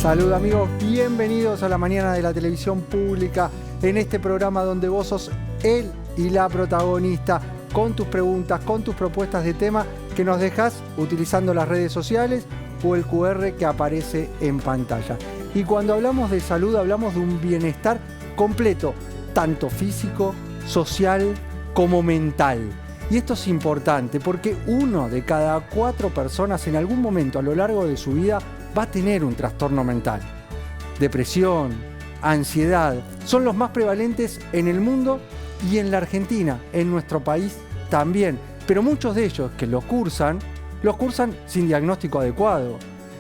Salud amigos, bienvenidos a la mañana de la televisión pública, en este programa donde vos sos el y la protagonista, con tus preguntas, con tus propuestas de tema que nos dejás utilizando las redes sociales o el QR que aparece en pantalla. Y cuando hablamos de salud, hablamos de un bienestar completo, tanto físico, social como mental. Y esto es importante porque 1 de cada 4 personas en algún momento a lo largo de su vida va a tener un trastorno mental. Depresión, ansiedad, son los más prevalentes en el mundo y en la Argentina, en nuestro país también. Pero muchos de ellos que los cursan sin diagnóstico adecuado,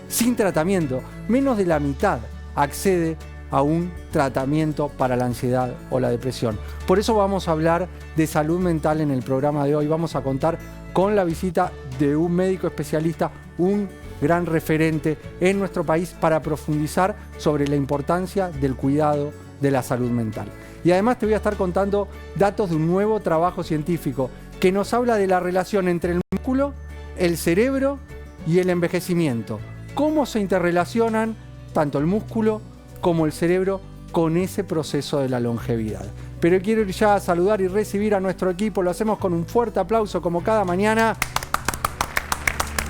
sin tratamiento. Menos de la mitad accede a un tratamiento para la ansiedad o la depresión. Por eso vamos a hablar de salud mental en el programa de hoy. Vamos a contar con la visita de un médico especialista, un gran referente en nuestro país para profundizar sobre la importancia del cuidado de la salud mental. Y además te voy a estar contando datos de un nuevo trabajo científico que nos habla de la relación entre el músculo, el cerebro y el envejecimiento. Cómo se interrelacionan tanto el músculo como el cerebro con ese proceso de la longevidad. Pero quiero ir ya a saludar y recibir a nuestro equipo. Lo hacemos con un fuerte aplauso como cada mañana.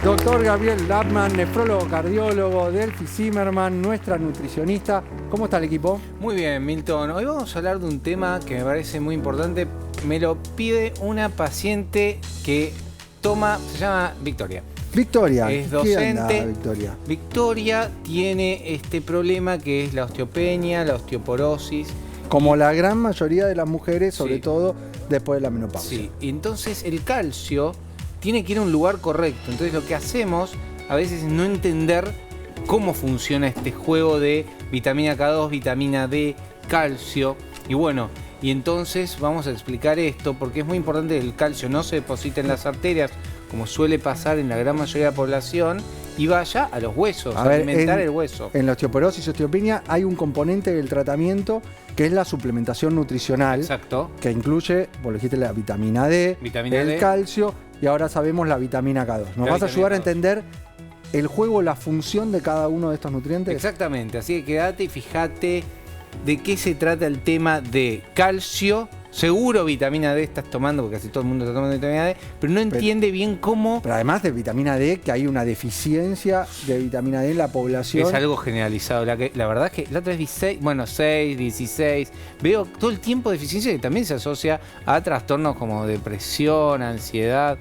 Doctor Gabriel Lapman, nefrólogo cardiólogo, Delphi Zimmerman, nuestra nutricionista. ¿Cómo está el equipo? Muy bien, Milton. Hoy vamos a hablar de un tema que me parece muy importante. Me lo pide una paciente que se llama Victoria. Victoria. Es docente. ¿Qué anda, Victoria? Victoria tiene este problema que es la osteopenia, la osteoporosis. Como la gran mayoría de las mujeres, sobre Sí. todo después de la menopausia. Sí, y entonces el calcio tiene que ir a un lugar correcto. Entonces lo que hacemos a veces es no entender cómo funciona este juego de vitamina K2, vitamina D, calcio. Y bueno, y entonces vamos a explicar esto porque es muy importante que el calcio no se deposite en las arterias, como suele pasar en la gran mayoría de la población, y vaya a los huesos, a alimentar el hueso. En la osteoporosis y osteopenia hay un componente del tratamiento que es la suplementación nutricional. Exacto. Que incluye, vos lo dijiste, la vitamina D, el calcio y ahora sabemos la vitamina K2. ¿Nos vas a ayudar a entender el juego, la función de cada uno de estos nutrientes? Exactamente, así que quédate y fíjate de qué se trata el tema de calcio. Seguro vitamina D estás tomando, porque casi todo el mundo está tomando vitamina D, pero no entiende bien cómo. Pero además de vitamina D, que hay una deficiencia de vitamina D en la población. Es algo generalizado. La verdad es que la otra es 16, bueno, 6, 16. Veo todo el tiempo deficiencia que también se asocia a trastornos como depresión, ansiedad.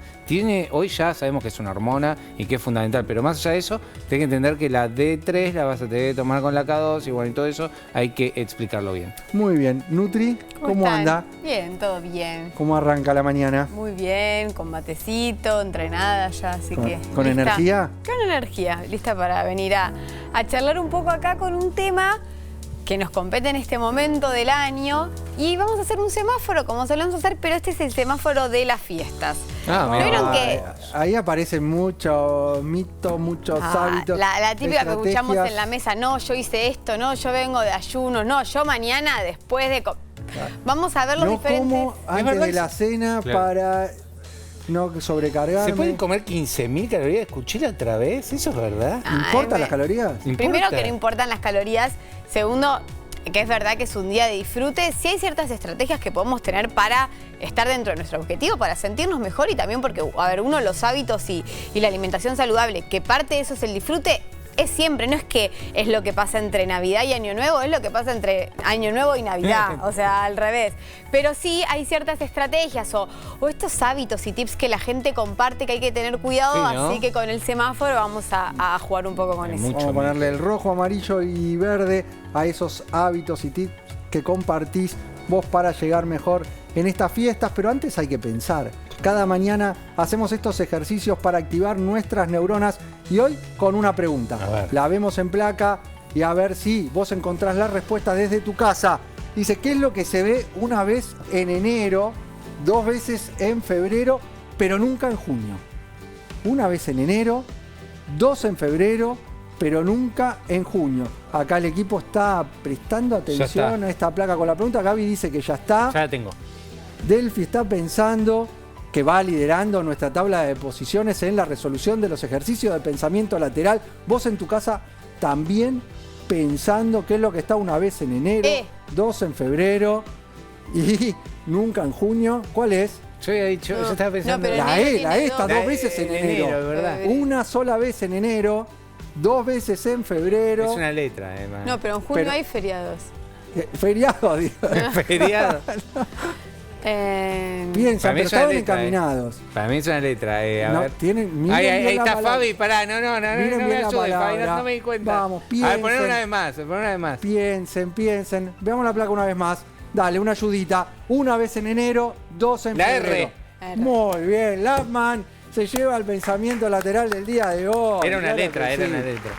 Hoy ya sabemos que es una hormona y que es fundamental, pero más allá de eso, tenés que entender que la D3 la vas a tener que tomar con la K2 y bueno, y todo eso hay que explicarlo bien. Muy bien. Nutri, ¿cómo anda? Bien, todo bien. ¿Cómo arranca la mañana? Muy bien, con matecito, entrenada ya, así que... ¿Con lista. energía? Con energía, lista para venir a charlar un poco acá con un tema que nos compete en este momento del año. Y vamos a hacer un semáforo, como solemos hacer, pero este es el semáforo de las fiestas. ¿Vieron que ahí aparecen muchos mitos, muchos hábitos. La típica que estrategias. escuchamos en la mesa, no, yo hice esto, no, yo vengo de ayuno, no, yo mañana después de... Vamos a ver los diferentes... No como antes de la cena para no sobrecargarme. ¿Se pueden comer 15.000 calorías? ¿Escuché la otra vez? ¿Eso es verdad? ¿Importan las calorías? Primero que no importan las calorías. Segundo, que es verdad que es un día de disfrute. Sí hay ciertas estrategias que podemos tener para estar dentro de nuestro objetivo, para sentirnos mejor y también porque, a ver, los hábitos y la alimentación saludable, que parte de eso es el disfrute, es siempre, no es que es lo que pasa entre Navidad y Año Nuevo, es lo que pasa entre Año Nuevo y Navidad, o sea, al revés. Pero sí hay ciertas estrategias o estos hábitos y tips que la gente comparte que hay que tener cuidado, sí, ¿no? Así que con el semáforo vamos a jugar un poco con eso. Vamos a ponerle el rojo, amarillo y verde a esos hábitos y tips que compartís vos para llegar mejor en estas fiestas, pero antes hay que pensar. Cada mañana hacemos estos ejercicios para activar nuestras neuronas y hoy con una pregunta. La vemos en placa y a ver si vos encontrás la respuesta desde tu casa. Dice, ¿qué es lo que se ve una vez en enero, 2 veces en febrero, pero nunca en junio? Una vez en enero, 2 en febrero, pero nunca en junio. Acá el equipo está prestando atención a esta placa con la pregunta. Gaby dice que ya está. Ya la tengo. Delphi está pensando que va liderando nuestra tabla de posiciones en la resolución de los ejercicios de pensamiento lateral. ¿Vos en tu casa también pensando qué es lo que está una vez en enero, 2 en febrero y nunca en junio. ¿Cuál es? Yo había dicho, yo estaba pensando... pero La enero E, tiene está dos. 2 veces en enero. ¿verdad? Una sola vez en enero, 2 veces en febrero. Es una letra, además. No, pero en junio Pero- hay feriados. Feriado, digo. Feriado. Piensan, Para mí pero es una estaban letra, encaminados. Para mí es una letra, a No, ver. miren Ahí bien la está palabra. Fabi, pará, no Miren me bien la ayudes, Fabi, palabra. no me di cuenta. Vamos, A ver, piensen. poner una vez más, poner una vez más. Piensen. Veamos la placa una vez más. Dale, una ayudita. Una vez en enero, 2 en La febrero. R. Muy bien, Lapman se lleva el pensamiento lateral del día de hoy. Era una Claro letra, que era sí. una letra.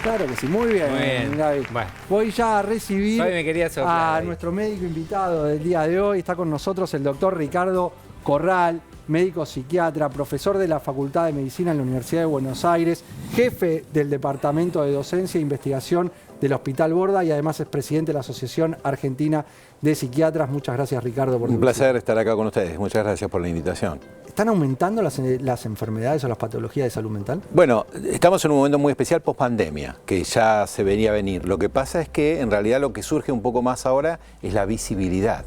Claro que sí, muy bien, Muy bien. Gaby. Bueno. Voy ya a recibir Fabi me quería soplar a ahí. nuestro médico invitado del día de hoy. Está con nosotros el doctor Ricardo Corral, médico psiquiatra, profesor de la Facultad de Medicina en la Universidad de Buenos Aires, jefe del Departamento de Docencia e Investigación del Hospital Borda y además es presidente de la Asociación Argentina de Psiquiatras. Muchas gracias, Ricardo, por tu Un placer estar acá con ustedes. Muchas gracias por la invitación. visita. ¿Están aumentando las enfermedades o las patologías de salud mental? Bueno, estamos en un momento muy especial post-pandemia, que ya se venía a venir. Lo que pasa es que en realidad lo que surge un poco más ahora es la visibilidad,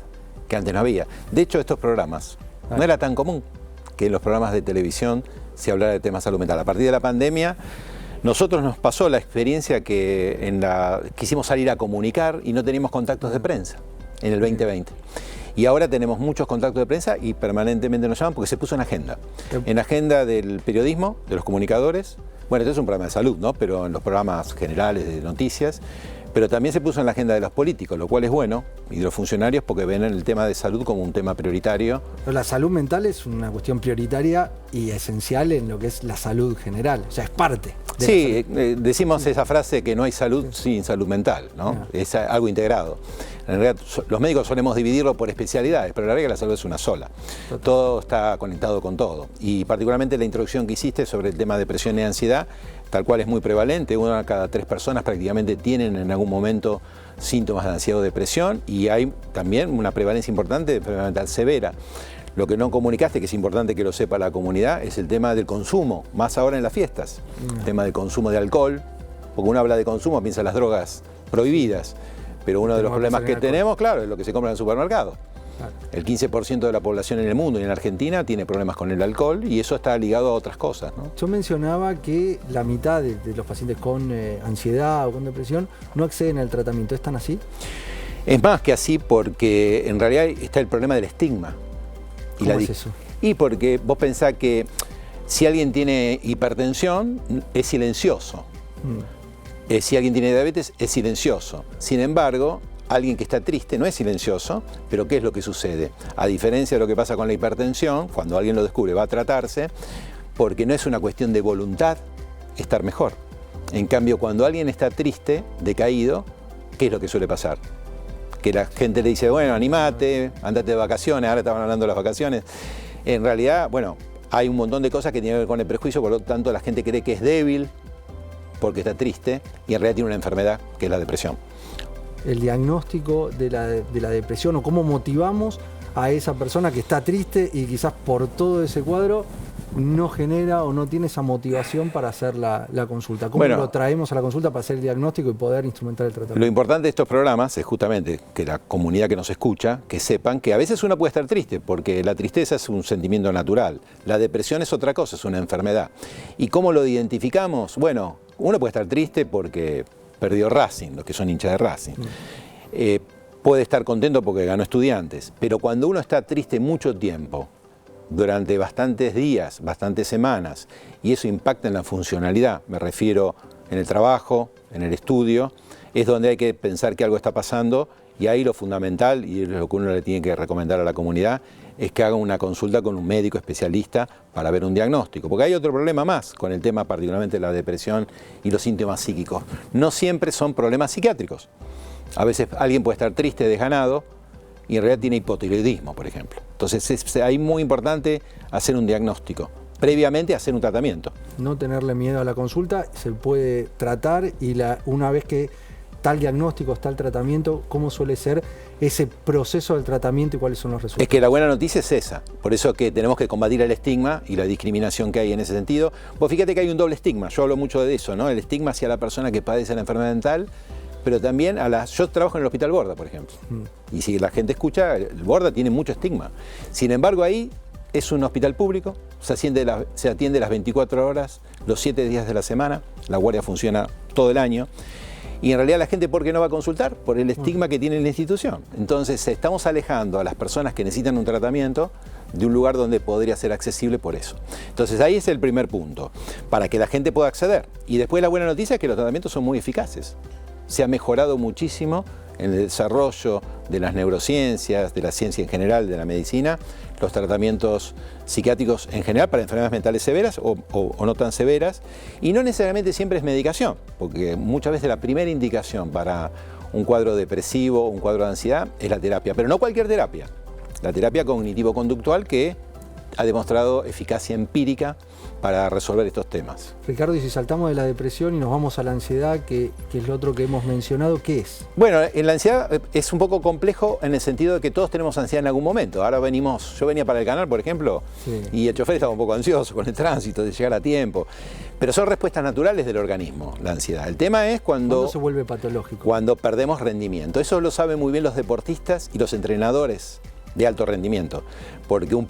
que antes no había. De hecho, estos programas no era tan común que en los programas de televisión se hablara de temas de salud mental. A partir de la pandemia, nosotros nos pasó la experiencia que quisimos salir a comunicar y no teníamos contactos de prensa en el 2020. Y ahora tenemos muchos contactos de prensa y permanentemente nos llaman porque se puso en agenda. En agenda del periodismo, de los comunicadores. Bueno, este es un programa de salud, ¿no? Pero en los programas generales de noticias. Pero también se puso en la agenda de los políticos, lo cual es bueno, y de los funcionarios porque ven el tema de salud como un tema prioritario. Pero la salud mental es una cuestión prioritaria y esencial en lo que es la salud general. O sea, es parte de Sí, decimos esa frase que no hay salud sin salud mental, ¿no? Es algo integrado. En realidad, los médicos solemos dividirlo por especialidades, pero la verdad es que la salud es una sola. Todo está conectado con todo. Y particularmente la introducción que hiciste sobre el tema de depresión y ansiedad, tal cual es muy prevalente. 1 de cada 3 personas prácticamente tienen en algún momento síntomas de ansiedad o depresión y hay también una prevalencia importante de enfermedad mental severa. Lo que no comunicaste, que es importante que lo sepa la comunidad, es el tema del consumo, más ahora en las fiestas. El tema del consumo de alcohol, porque uno habla de consumo, piensa en las drogas prohibidas, pero uno de los problemas que tenemos, claro, es lo que se compra en el supermercado. Claro. El 15% de la población en el mundo y en la Argentina tiene problemas con el alcohol y eso está ligado a otras cosas, ¿no? Yo mencionaba que la mitad de los pacientes con ansiedad o con depresión no acceden al tratamiento. ¿Es tan así? Es más que así porque en realidad está el problema del estigma. ¿Cómo es eso? Y porque vos pensás que si alguien tiene hipertensión es silencioso. Si alguien tiene diabetes es silencioso. Sin embargo, alguien que está triste no es silencioso, pero ¿qué es lo que sucede? A diferencia de lo que pasa con la hipertensión, cuando alguien lo descubre va a tratarse, porque no es una cuestión de voluntad estar mejor. En cambio, cuando alguien está triste, decaído, ¿qué es lo que suele pasar? Que la gente le dice, bueno, animate, andate de vacaciones, ahora estaban hablando de las vacaciones. En realidad, bueno, hay un montón de cosas que tienen que ver con el prejuicio, por lo tanto la gente cree que es débil porque está triste y en realidad tiene una enfermedad que es la depresión. El diagnóstico de la depresión o cómo motivamos a esa persona que está triste y quizás por todo ese cuadro no genera o no tiene esa motivación para hacer la consulta. ¿Cómo lo traemos a la consulta para hacer el diagnóstico y poder instrumentar el tratamiento? Lo importante de estos programas es justamente que la comunidad que nos escucha, que sepan que a veces uno puede estar triste, porque la tristeza es un sentimiento natural. La depresión es otra cosa, es una enfermedad. ¿Y cómo lo identificamos? Bueno, uno puede estar triste porque perdió Racing, los que son hinchas de Racing. Puede estar contento porque ganó Estudiantes, pero cuando uno está triste mucho tiempo, durante bastantes días, bastantes semanas, y eso impacta en la funcionalidad, me refiero en el trabajo, en el estudio, es donde hay que pensar que algo está pasando y ahí lo fundamental, y es lo que uno le tiene que recomendar a la comunidad, es que haga una consulta con un médico especialista para ver un diagnóstico. Porque hay otro problema más con el tema particularmente de la depresión y los síntomas psíquicos. No siempre son problemas psiquiátricos. A veces alguien puede estar triste, desganado, y en realidad tiene hipotiroidismo, por ejemplo. Entonces es ahí muy importante hacer un diagnóstico, previamente hacer un tratamiento. No tenerle miedo a la consulta, se puede tratar y una vez que está el diagnóstico, está el tratamiento, ¿cómo suele ser ese proceso del tratamiento y cuáles son los resultados? Es que la buena noticia es esa, por eso que tenemos que combatir el estigma y la discriminación que hay en ese sentido. Vos fíjate que hay un doble estigma, yo hablo mucho de eso, ¿no? El estigma hacia la persona que padece la enfermedad mental, pero también yo trabajo en el Hospital Borda, por ejemplo. Y si la gente escucha, el Borda tiene mucho estigma. Sin embargo, ahí es un hospital público, se atiende las 24 horas, los 7 días de la semana, la guardia funciona todo el año. Y en realidad la gente, ¿por qué no va a consultar? Por el estigma que tiene la institución. Entonces estamos alejando a las personas que necesitan un tratamiento de un lugar donde podría ser accesible por eso. Entonces ahí es el primer punto, para que la gente pueda acceder. Y después la buena noticia es que los tratamientos son muy eficaces. Se ha mejorado muchísimo en el desarrollo de las neurociencias, de la ciencia en general, de la medicina, los tratamientos psiquiátricos en general para enfermedades mentales severas o no tan severas, y no necesariamente siempre es medicación, porque muchas veces la primera indicación para un cuadro depresivo, un cuadro de ansiedad, es la terapia, pero no cualquier terapia, la terapia cognitivo-conductual que ha demostrado eficacia empírica para resolver estos temas. Ricardo, y si saltamos de la depresión y nos vamos a la ansiedad, que es lo otro que hemos mencionado, ¿qué es? Bueno, en la ansiedad es un poco complejo en el sentido de que todos tenemos ansiedad en algún momento. Ahora yo venía para el canal, por ejemplo, sí, y el chofer estaba un poco ansioso con el tránsito, de llegar a tiempo. Pero son respuestas naturales del organismo, la ansiedad. El tema es cuando se vuelve patológico. Cuando perdemos rendimiento. Eso lo saben muy bien los deportistas y los entrenadores de alto rendimiento, porque un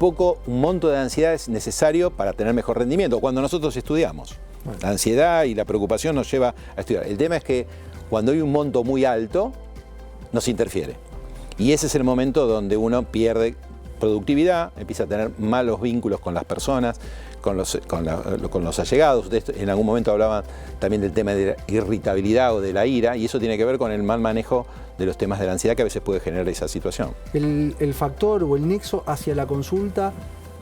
monto de ansiedad es necesario para tener mejor rendimiento. Cuando nosotros estudiamos, la ansiedad y la preocupación nos lleva a estudiar. El tema es que cuando hay un monto muy alto, nos interfiere. Y ese es el momento donde uno pierde productividad, empieza a tener malos vínculos con las personas, con los allegados. En algún momento hablaban también del tema de la irritabilidad o de la ira, y eso tiene que ver con el mal manejo de los temas de la ansiedad que a veces puede generar esa situación. El factor o el nexo hacia la consulta,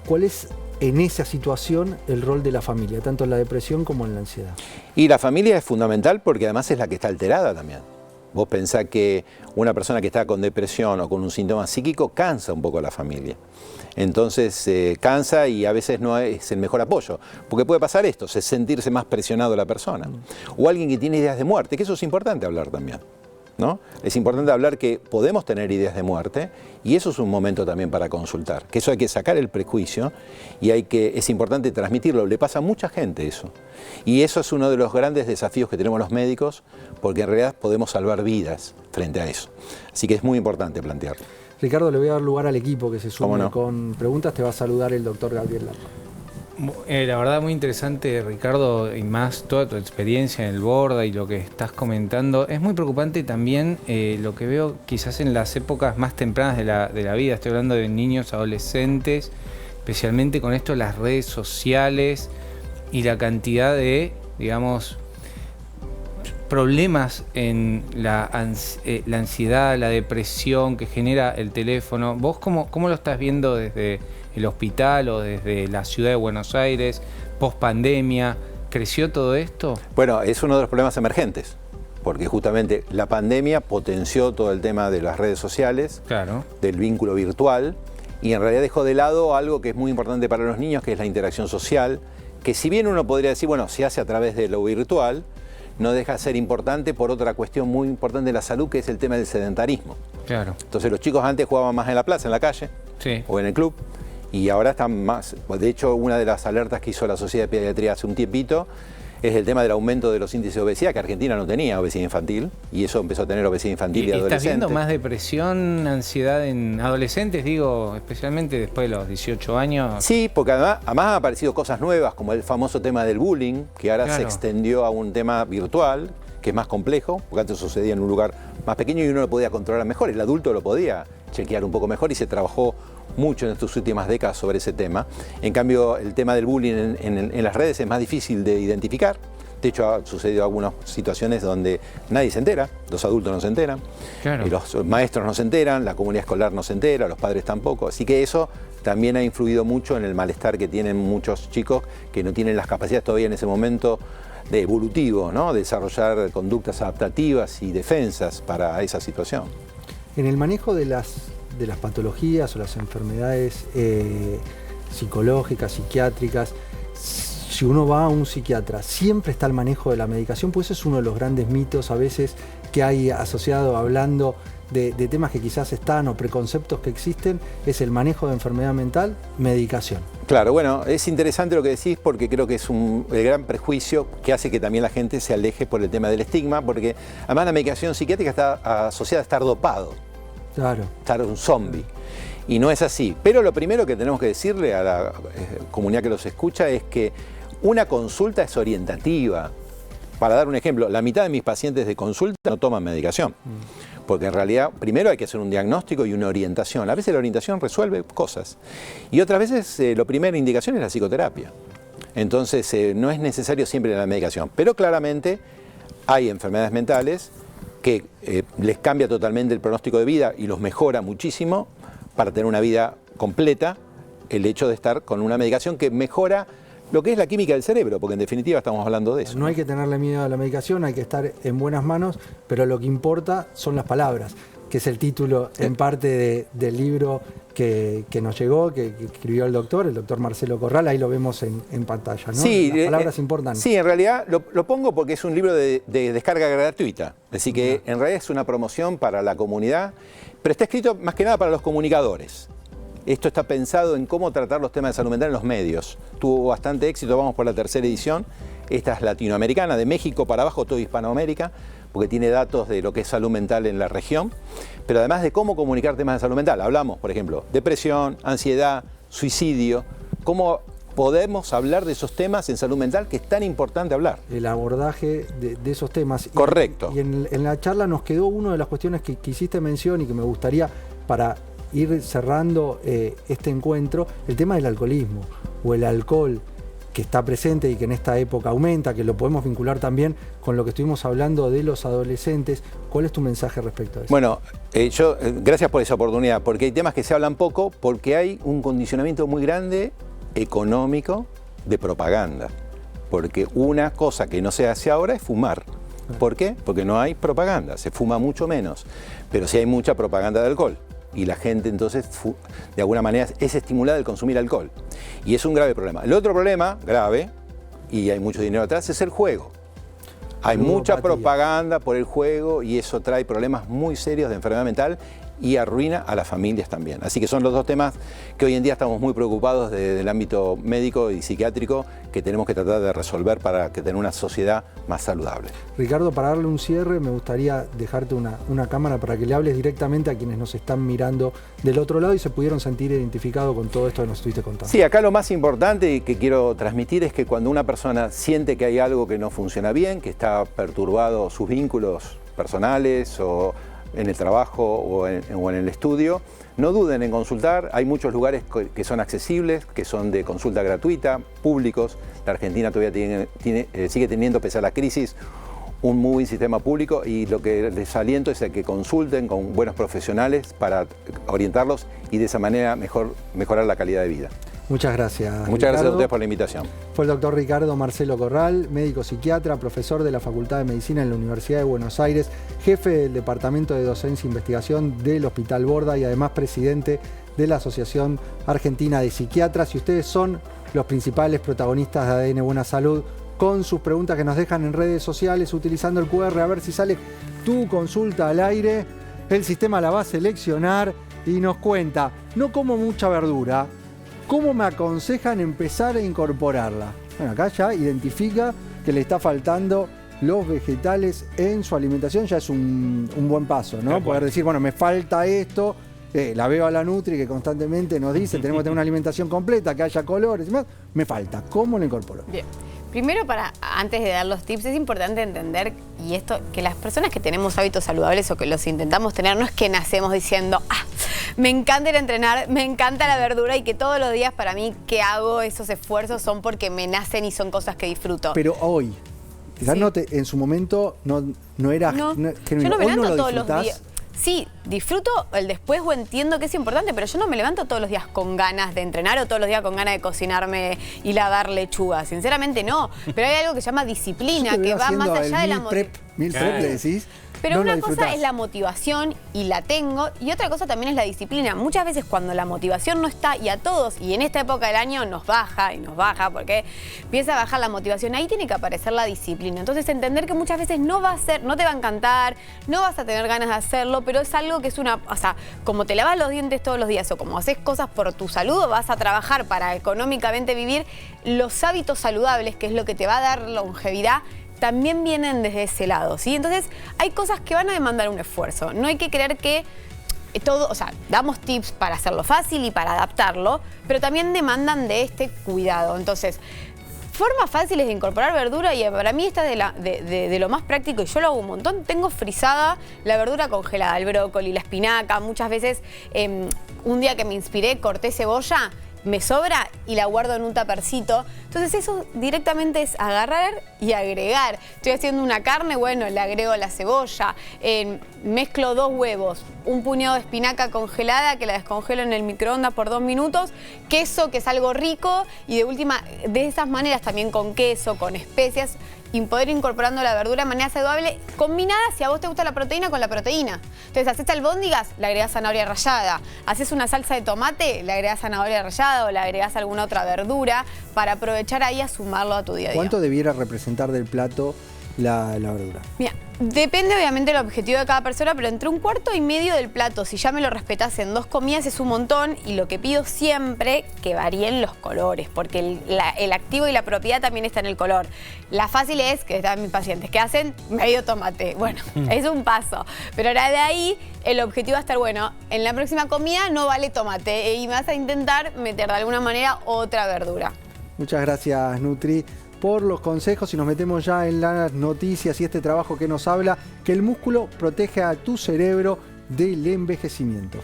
¿cuál es en esa situación el rol de la familia, tanto en la depresión como en la ansiedad? Y la familia es fundamental porque además es la que está alterada también. Vos pensás que una persona que está con depresión o con un síntoma psíquico cansa un poco a la familia. Entonces cansa y a veces no es el mejor apoyo. Porque puede pasar esto, es sentirse más presionado la persona. O alguien que tiene ideas de muerte, que eso es importante hablar también, ¿no? Es importante hablar que podemos tener ideas de muerte y eso es un momento también para consultar. Que eso hay que sacar el prejuicio y es importante transmitirlo. Le pasa a mucha gente eso. Y eso es uno de los grandes desafíos que tenemos los médicos, porque en realidad podemos salvar vidas frente a eso. Así que es muy importante plantearlo. Ricardo, le voy a dar lugar al equipo que se sume con preguntas. Te va a saludar el doctor Gabriel Larco. La verdad muy interesante, Ricardo, y más toda tu experiencia en el Borda y lo que estás comentando. Es muy preocupante también lo que veo quizás en las épocas más tempranas de la vida. Estoy hablando de niños, adolescentes, especialmente con esto de las redes sociales y la cantidad de, digamos, problemas en la ansiedad, la depresión que genera el teléfono. ¿Vos cómo lo estás viendo desde el hospital o desde la ciudad de Buenos Aires, post pandemia? ¿Creció todo esto? Bueno, es uno de los problemas emergentes, porque justamente la pandemia potenció todo el tema de las redes sociales, claro, del vínculo virtual, y en realidad dejó de lado algo que es muy importante para los niños, que es la interacción social, que si bien uno podría decir, bueno, se hace a través de lo virtual, no deja de ser importante por otra cuestión muy importante de la salud, que es el tema del sedentarismo. Claro. Entonces los chicos antes jugaban más en la plaza, en la calle, sí, o en el club, y ahora están más. De hecho, una de las alertas que hizo la Sociedad de Pediatría hace un tiempito es el tema del aumento de los índices de obesidad, que Argentina no tenía obesidad infantil, y eso empezó a tener obesidad infantil y adolescentes. ¿Estás viendo más depresión, ansiedad en adolescentes, digo, especialmente después de los 18 años? Sí, porque además han aparecido cosas nuevas, como el famoso tema del bullying, que ahora se extendió a un tema virtual, que es más complejo, porque antes sucedía en un lugar más pequeño y uno lo podía controlar mejor, el adulto lo podía chequear un poco mejor y se trabajó mucho en estas últimas décadas sobre ese tema. En cambio, el tema del bullying en las redes es más difícil de identificar. De hecho, ha sucedido algunas situaciones donde nadie se entera, los adultos no se enteran, claro, los maestros no se enteran, la comunidad escolar no se entera, los padres tampoco. Así que eso también ha influido mucho en el malestar que tienen muchos chicos que no tienen las capacidades todavía en ese momento de evolutivo, ¿no? De desarrollar conductas adaptativas y defensas para esa situación. En el manejo de las patologías o las enfermedades psicológicas, psiquiátricas, si uno va a un psiquiatra, siempre está el manejo de la medicación, pues es uno de los grandes mitos a veces que hay asociado hablando de temas que quizás están o preconceptos que existen, es el manejo de enfermedad mental, medicación. Claro, bueno, es interesante lo que decís porque creo que es el gran prejuicio que hace que también la gente se aleje por el tema del estigma, porque además la medicación psiquiátrica está asociada a estar dopado, Claro. estar un zombie. Y no es así. Pero lo primero que tenemos que decirle a la comunidad que los escucha es que una consulta es orientativa. Para dar un ejemplo, la mitad de mis pacientes de consulta no toman medicación. Porque en realidad, primero hay que hacer un diagnóstico y una orientación. A veces la orientación resuelve cosas. Y otras veces, la primera indicación es la psicoterapia. Entonces, no es necesario siempre la medicación. Pero claramente hay enfermedades mentales que les cambia totalmente el pronóstico de vida y los mejora muchísimo para tener una vida completa, el hecho de estar con una medicación que mejora lo que es la química del cerebro, porque en definitiva estamos hablando de eso. No hay que tenerle miedo a la medicación, hay que estar en buenas manos, pero lo que importa son las palabras, que es el título en parte del libro que nos llegó, que escribió el doctor Marcelo Corral, ahí lo vemos en pantalla, ¿no? Sí, las palabras importan. Sí, en realidad lo pongo porque es un libro de descarga gratuita, así que en realidad es una promoción para la comunidad, pero está escrito más que nada para los comunicadores. Esto está pensado en cómo tratar los temas de salud mental en los medios. Tuvo bastante éxito, vamos por la tercera edición. Esta es latinoamericana, de México para abajo, todo Hispanoamérica, porque tiene datos de lo que es salud mental en la región, pero además de cómo comunicar temas de salud mental. Hablamos, por ejemplo, depresión, ansiedad, suicidio, cómo podemos hablar de esos temas en salud mental que es tan importante hablar. El abordaje de esos temas. Correcto. Y en la charla nos quedó una de las cuestiones que hiciste mención y que me gustaría para ir cerrando este encuentro, el tema del alcoholismo o el alcohol que está presente y que en esta época aumenta, que lo podemos vincular también con lo que estuvimos hablando de los adolescentes. ¿Cuál es tu mensaje respecto a eso? Bueno, gracias por esa oportunidad, porque hay temas que se hablan poco, porque hay un condicionamiento muy grande económico de propaganda. Porque una cosa que no se hace ahora es fumar. ¿Por qué? Porque no hay propaganda, se fuma mucho menos, pero sí hay mucha propaganda de alcohol. Y la gente entonces, de alguna manera, es estimulada al consumir alcohol. Y es un grave problema. El otro problema grave, y hay mucho dinero atrás, es el juego. Hay mucha propaganda por el juego y eso trae problemas muy serios de enfermedad mental y arruina a las familias también. Así que son los dos temas que hoy en día estamos muy preocupados desde el ámbito médico y psiquiátrico que tenemos que tratar de resolver para que tener una sociedad más saludable. Ricardo, para darle un cierre, me gustaría dejarte una cámara para que le hables directamente a quienes nos están mirando del otro lado y se pudieron sentir identificados con todo esto que nos estuviste contando. Sí, acá lo más importante que quiero transmitir es que cuando una persona siente que hay algo que no funciona bien, que está perturbado sus vínculos personales o en el trabajo o en el estudio, no duden en consultar. Hay muchos lugares que son accesibles, que son de consulta gratuita, públicos. La Argentina todavía sigue teniendo, pese a la crisis, un muy buen sistema público y lo que les aliento es a que consulten con buenos profesionales para orientarlos y de esa manera mejorar la calidad de vida. Muchas gracias. Muchas gracias a ustedes por la invitación. Fue el doctor Ricardo Marcelo Corral, médico psiquiatra, profesor de la Facultad de Medicina en la Universidad de Buenos Aires, jefe del Departamento de Docencia e Investigación del Hospital Borda y además presidente de la Asociación Argentina de Psiquiatras. Y ustedes son los principales protagonistas de ADN Buena Salud con sus preguntas que nos dejan en redes sociales utilizando el QR, a ver si sale tu consulta al aire. El sistema la va a seleccionar y nos cuenta, no como mucha verdura. ¿Cómo me aconsejan empezar a incorporarla? Bueno, acá ya identifica que le está faltando los vegetales en su alimentación, ya es un buen paso, ¿no? Poder decir, bueno, me falta esto, la veo a la Nutri que constantemente nos dice, tenemos que tener una alimentación completa, que haya colores y demás, me falta. ¿Cómo lo incorporo? Bien. Primero, antes de dar los tips, es importante entender y esto, que las personas que tenemos hábitos saludables o que los intentamos tener, no es que nacemos diciendo, me encanta ir a entrenar, me encanta la verdura y que todos los días para mí que hago esos esfuerzos son porque me nacen y son cosas que disfruto. Pero hoy, quizás sí. En su momento no era genuino. Yo no me hoy levanto no lo todos los disfrutás. días. Sí, disfruto el después o entiendo que es importante, pero yo no me levanto todos los días con ganas de entrenar o todos los días con ganas de cocinarme y lavar lechuga. Sinceramente no, pero hay algo que se llama disciplina, que va más allá de la motivación. Meal prep, le decís, Pero no lo una cosa disfrutás. es la motivación y la tengo, y otra cosa también es la disciplina. Muchas veces cuando la motivación no está, y a todos, y en esta época del año nos baja porque empieza a bajar la motivación, ahí tiene que aparecer la disciplina. Entonces entender que muchas veces no va a ser, no te va a encantar, no vas a tener ganas de hacerlo, pero es algo que es o sea, como te lavas los dientes todos los días o como haces cosas por tu salud o vas a trabajar para económicamente vivir, los hábitos saludables, que es lo que te va a dar longevidad, también vienen desde ese lado, ¿sí? Entonces, hay cosas que van a demandar un esfuerzo. No hay que creer que todo, o sea, damos tips para hacerlo fácil y para adaptarlo, pero también demandan de este cuidado. Entonces, formas fáciles de incorporar verdura, y para mí esta es de lo más práctico, y yo lo hago un montón. Tengo frisada la verdura congelada, el brócoli, la espinaca. Muchas veces, un día que me inspiré, corté cebolla, me sobra y la guardo en un tapercito. Entonces eso directamente es agarrar y agregar. Estoy haciendo una carne, bueno, le agrego la cebolla, mezclo 2 huevos, un puñado de espinaca congelada que la descongelo en el microondas por 2 minutos, queso, que es algo rico, y de última, de esas maneras también con queso, con especias, y poder incorporando la verdura de manera saludable, combinada, si a vos te gusta la proteína, con la proteína. Entonces, haces albóndigas, le agregás zanahoria rallada. Haces una salsa de tomate, le agregás zanahoria rallada o le agregás alguna otra verdura para aprovechar ahí a sumarlo a tu día a día. ¿Cuánto debiera representar del plato la verdura? Mira, depende obviamente del objetivo de cada persona, pero entre 1/4 y medio del plato, si ya me lo respetás en 2 comidas, es un montón. Y lo que pido siempre, que varíen los colores, porque el activo y la propiedad también está en el color. La fácil es, que están mis pacientes, que hacen medio tomate. Bueno, es un paso. Pero ahora de ahí, el objetivo va a estar, bueno, en la próxima comida no vale tomate y vas a intentar meter de alguna manera otra verdura. Muchas gracias, Nutri, por los consejos, y nos metemos ya en las noticias y este trabajo que nos habla que el músculo protege a tu cerebro del envejecimiento.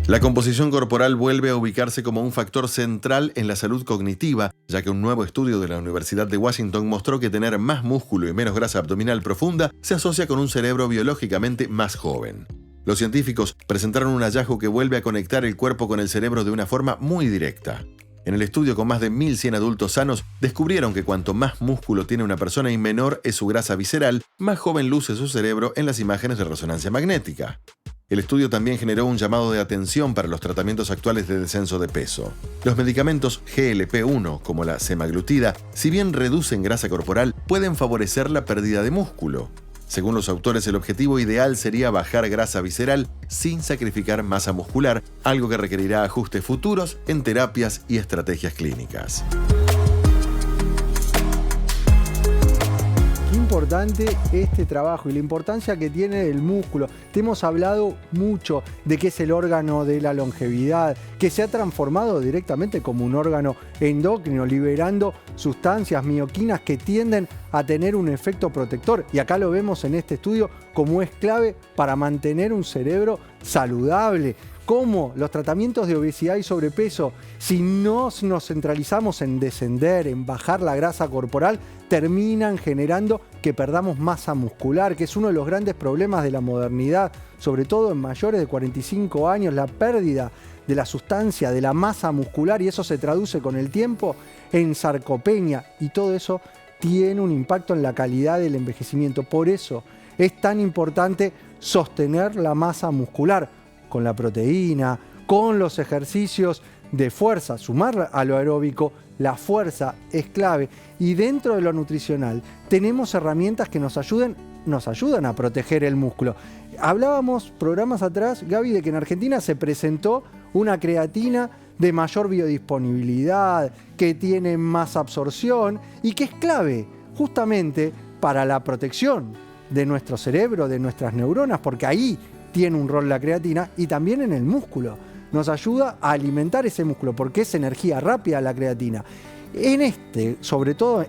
La composición corporal vuelve a ubicarse como un factor central en la salud cognitiva, ya que un nuevo estudio de la Universidad de Washington mostró que tener más músculo y menos grasa abdominal profunda se asocia con un cerebro biológicamente más joven. Los científicos presentaron un hallazgo que vuelve a conectar el cuerpo con el cerebro de una forma muy directa. En el estudio con más de 1.100 adultos sanos, descubrieron que cuanto más músculo tiene una persona y menor es su grasa visceral, más joven luce su cerebro en las imágenes de resonancia magnética. El estudio también generó un llamado de atención para los tratamientos actuales de descenso de peso. Los medicamentos GLP-1, como la semaglutida, si bien reducen grasa corporal, pueden favorecer la pérdida de músculo. Según los autores, el objetivo ideal sería bajar grasa visceral sin sacrificar masa muscular, algo que requerirá ajustes futuros en terapias y estrategias clínicas. Qué importante este trabajo y la importancia que tiene el músculo. Te hemos hablado mucho de que es el órgano de la longevidad, que se ha transformado directamente como un órgano endocrino, liberando sustancias mioquinas que tienden a tener un efecto protector. Y acá lo vemos en este estudio como es clave para mantener un cerebro saludable. Cómo los tratamientos de obesidad y sobrepeso, si no nos centralizamos en descender, en bajar la grasa corporal, terminan generando que perdamos masa muscular, que es uno de los grandes problemas de la modernidad, sobre todo en mayores de 45 años, la pérdida de la sustancia, de la masa muscular, y eso se traduce con el tiempo en sarcopenia, y todo eso tiene un impacto en la calidad del envejecimiento. Por eso es tan importante sostener la masa muscular con la proteína, con los ejercicios de fuerza, sumar a lo aeróbico. La fuerza es clave, y dentro de lo nutricional tenemos herramientas que nos ayudan a proteger el músculo. Hablábamos programas atrás, Gaby, de que en Argentina se presentó una creatina de mayor biodisponibilidad, que tiene más absorción y que es clave justamente para la protección de nuestro cerebro, de nuestras neuronas, porque ahí tiene un rol la creatina, y también en el músculo. Nos ayuda a alimentar ese músculo porque es energía rápida la creatina. Sobre todo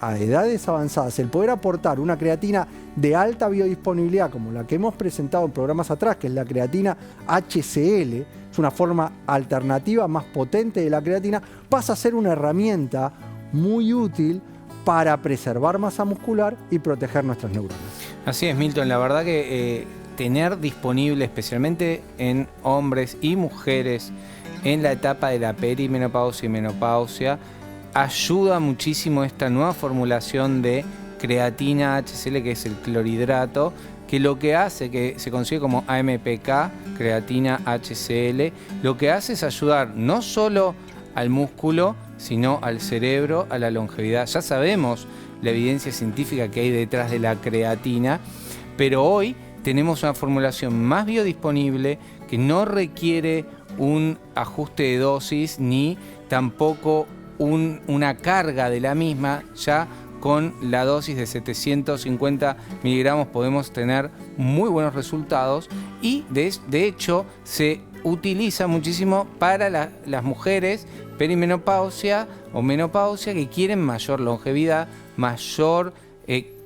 a edades avanzadas, el poder aportar una creatina de alta biodisponibilidad, como la que hemos presentado en programas atrás, que es la creatina HCl, es una forma alternativa más potente de la creatina, pasa a ser una herramienta muy útil para preservar masa muscular y proteger nuestras neuronas. Así es, Milton, la verdad que tener disponible, especialmente en hombres y mujeres en la etapa de la perimenopausia y menopausia, ayuda muchísimo esta nueva formulación de creatina HCl, que es el clorhidrato, que lo que hace, que se consigue como AMPK, creatina HCl, lo que hace es ayudar no solo al músculo, sino al cerebro, a la longevidad. Ya sabemos la evidencia científica que hay detrás de la creatina, pero hoy tenemos una formulación más biodisponible que no requiere un ajuste de dosis ni tampoco una carga de la misma. Ya con la dosis de 750 miligramos podemos tener muy buenos resultados y de hecho se utiliza muchísimo para las mujeres perimenopausia o menopausia que quieren mayor longevidad, mayor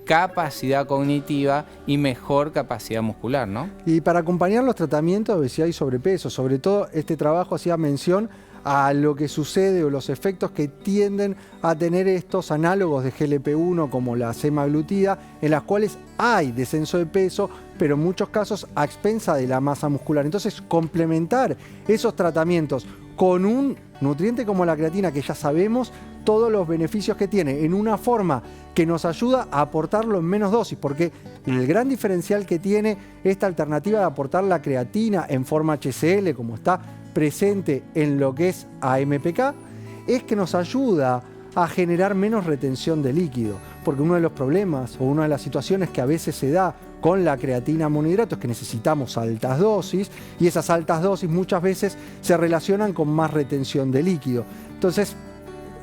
capacidad cognitiva y mejor capacidad muscular, ¿no? Y para acompañar los tratamientos de obesidad y sobrepeso, sobre todo este trabajo hacía mención a lo que sucede o los efectos que tienden a tener estos análogos de GLP-1 como la semaglutida, en las cuales hay descenso de peso, pero en muchos casos a expensa de la masa muscular. Entonces, complementar esos tratamientos con un nutriente como la creatina, que ya sabemos todos los beneficios que tiene, en una forma que nos ayuda a aportarlo en menos dosis, porque el gran diferencial que tiene esta alternativa de aportar la creatina en forma HCl, como está presente en lo que es AMPK, es que nos ayuda a generar menos retención de líquido, porque uno de los problemas o una de las situaciones que a veces se da con la creatina monohidrato es que necesitamos altas dosis, y esas altas dosis muchas veces se relacionan con más retención de líquido. Entonces,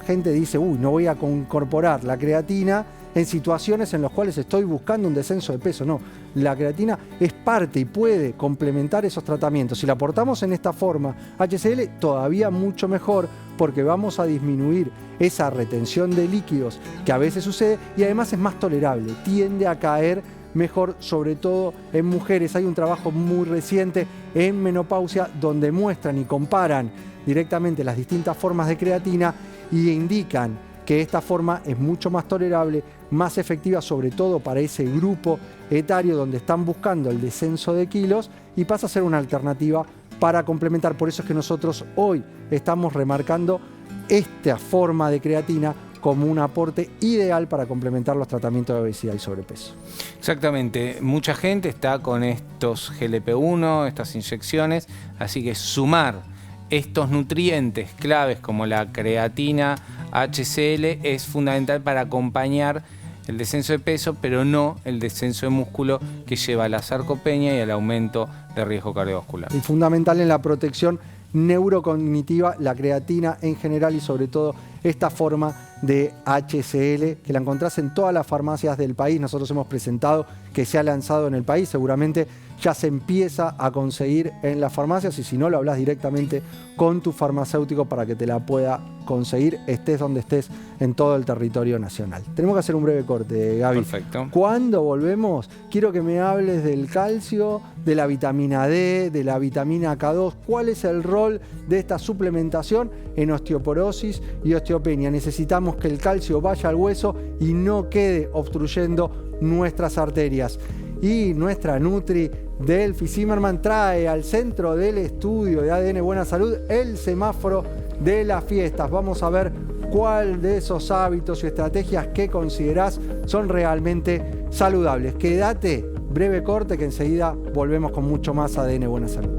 gente dice, no voy a incorporar la creatina en situaciones en las cuales estoy buscando un descenso de peso. No, la creatina es parte y puede complementar esos tratamientos. Si la aportamos en esta forma HCl, todavía mucho mejor, porque vamos a disminuir esa retención de líquidos que a veces sucede, y además es más tolerable, tiende a caer mejor, sobre todo en mujeres. Hay un trabajo muy reciente en menopausia donde muestran y comparan directamente las distintas formas de creatina y indican que esta forma es mucho más tolerable, más efectiva, sobre todo para ese grupo etario donde están buscando el descenso de kilos, y pasa a ser una alternativa para complementar. Por eso es que nosotros hoy estamos remarcando esta forma de creatina como un aporte ideal para complementar los tratamientos de obesidad y sobrepeso. Exactamente, mucha gente está con estos GLP-1, estas inyecciones, así que sumar estos nutrientes claves como la creatina HCl es fundamental para acompañar el descenso de peso, pero no el descenso de músculo que lleva a la sarcopenia y al aumento de riesgo cardiovascular. Y fundamental en la protección neurocognitiva, la creatina en general, y sobre todo esta forma de HCl, que la encontrás en todas las farmacias del país. Nosotros hemos presentado que se ha lanzado en el país, seguramente ya se empieza a conseguir en las farmacias, y si no, lo hablas directamente con tu farmacéutico para que te la pueda conseguir, estés donde estés en todo el territorio nacional. Tenemos que hacer un breve corte, Gaby. Perfecto. Cuando volvemos, quiero que me hables del calcio, de la vitamina D, de la vitamina K2. ¿Cuál es el rol de esta suplementación en osteoporosis y osteopenia? Necesitamos que el calcio vaya al hueso y no quede obstruyendo nuestras arterias. Y nuestra Nutri Delphi Zimmerman trae al centro del estudio de ADN Buena Salud el semáforo de las fiestas. Vamos a ver cuál de esos hábitos y estrategias que considerás son realmente saludables. Quédate, breve corte, que enseguida volvemos con mucho más ADN Buena Salud.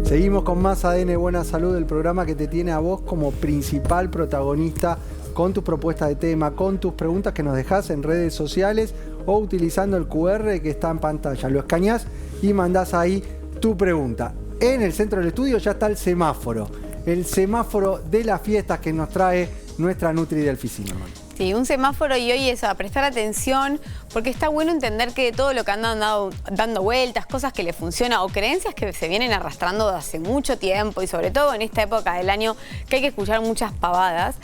Seguimos con más ADN Buena Salud, el programa que te tiene a vos como principal protagonista, con tus propuestas de tema, con tus preguntas que nos dejás en redes sociales o utilizando el QR que está en pantalla. Lo escaneás y mandás ahí tu pregunta. En el centro del estudio ya está el semáforo de las fiestas que nos trae nuestra Nutri Delphi Zimmerman. Sí, un semáforo, y hoy eso, a prestar atención, porque está bueno entender que todo lo que andan dando vueltas, cosas que le funcionan o creencias que se vienen arrastrando de hace mucho tiempo, y sobre todo en esta época del año que hay que escuchar muchas pavadas,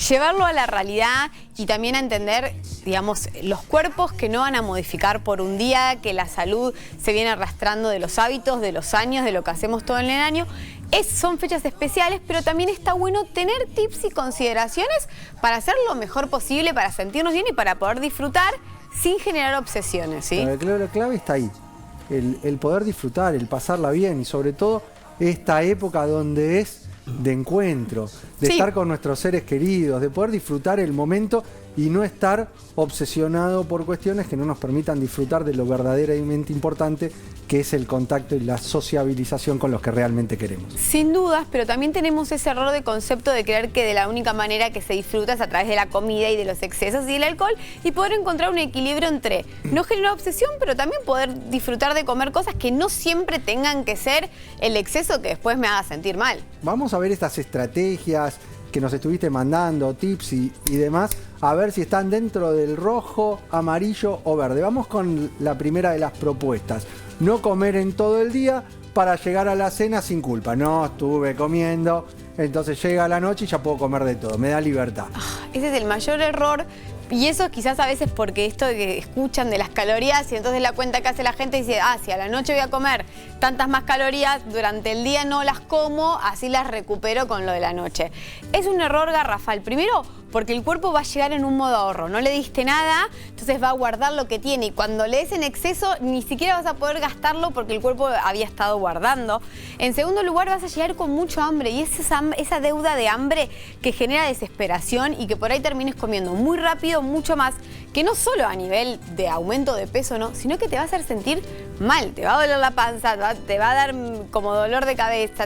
llevarlo a la realidad y también a entender, digamos, los cuerpos que no van a modificar por un día, que la salud se viene arrastrando de los hábitos, de los años, de lo que hacemos todo en el año. Son fechas especiales, pero también está bueno tener tips y consideraciones para hacer lo mejor posible, para sentirnos bien y para poder disfrutar sin generar obsesiones, ¿sí? La clave está ahí, el poder disfrutar, el pasarla bien, y sobre todo esta época donde es de encuentro, de Sí. estar con nuestros seres queridos, de poder disfrutar el momento y no estar obsesionado por cuestiones que no nos permitan disfrutar de lo verdaderamente importante, que es el contacto y la sociabilización con los que realmente queremos. Sin dudas, pero también tenemos ese error de concepto de creer que de la única manera que se disfruta es a través de la comida y de los excesos y del alcohol, y poder encontrar un equilibrio entre no generar obsesión, pero también poder disfrutar de comer cosas que no siempre tengan que ser el exceso que después me haga sentir mal. Vamos a ver estas estrategias que nos estuviste mandando, tips y demás, a ver si están dentro del rojo, amarillo o verde. Vamos con la primera de las propuestas. No comer en todo el día para llegar a la cena sin culpa. No estuve comiendo, entonces llega la noche y ya puedo comer de todo. Me da libertad. Ese es el mayor error. Y eso quizás a veces porque esto de que escuchan de las calorías y entonces la cuenta que hace la gente dice, si a la noche voy a comer tantas más calorías, durante el día no las como, así las recupero con lo de la noche. Es un error garrafal. Primero, porque el cuerpo va a llegar en un modo ahorro. No le diste nada, entonces va a guardar lo que tiene. Y cuando le des en exceso, ni siquiera vas a poder gastarlo porque el cuerpo había estado guardando. En segundo lugar, vas a llegar con mucho hambre. Y es esa deuda de hambre que genera desesperación y que por ahí termines comiendo muy rápido, mucho más, que no solo a nivel de aumento de peso, ¿no? Sino que te va a hacer sentir mal. Te va a doler la panza, te va a dar como dolor de cabeza,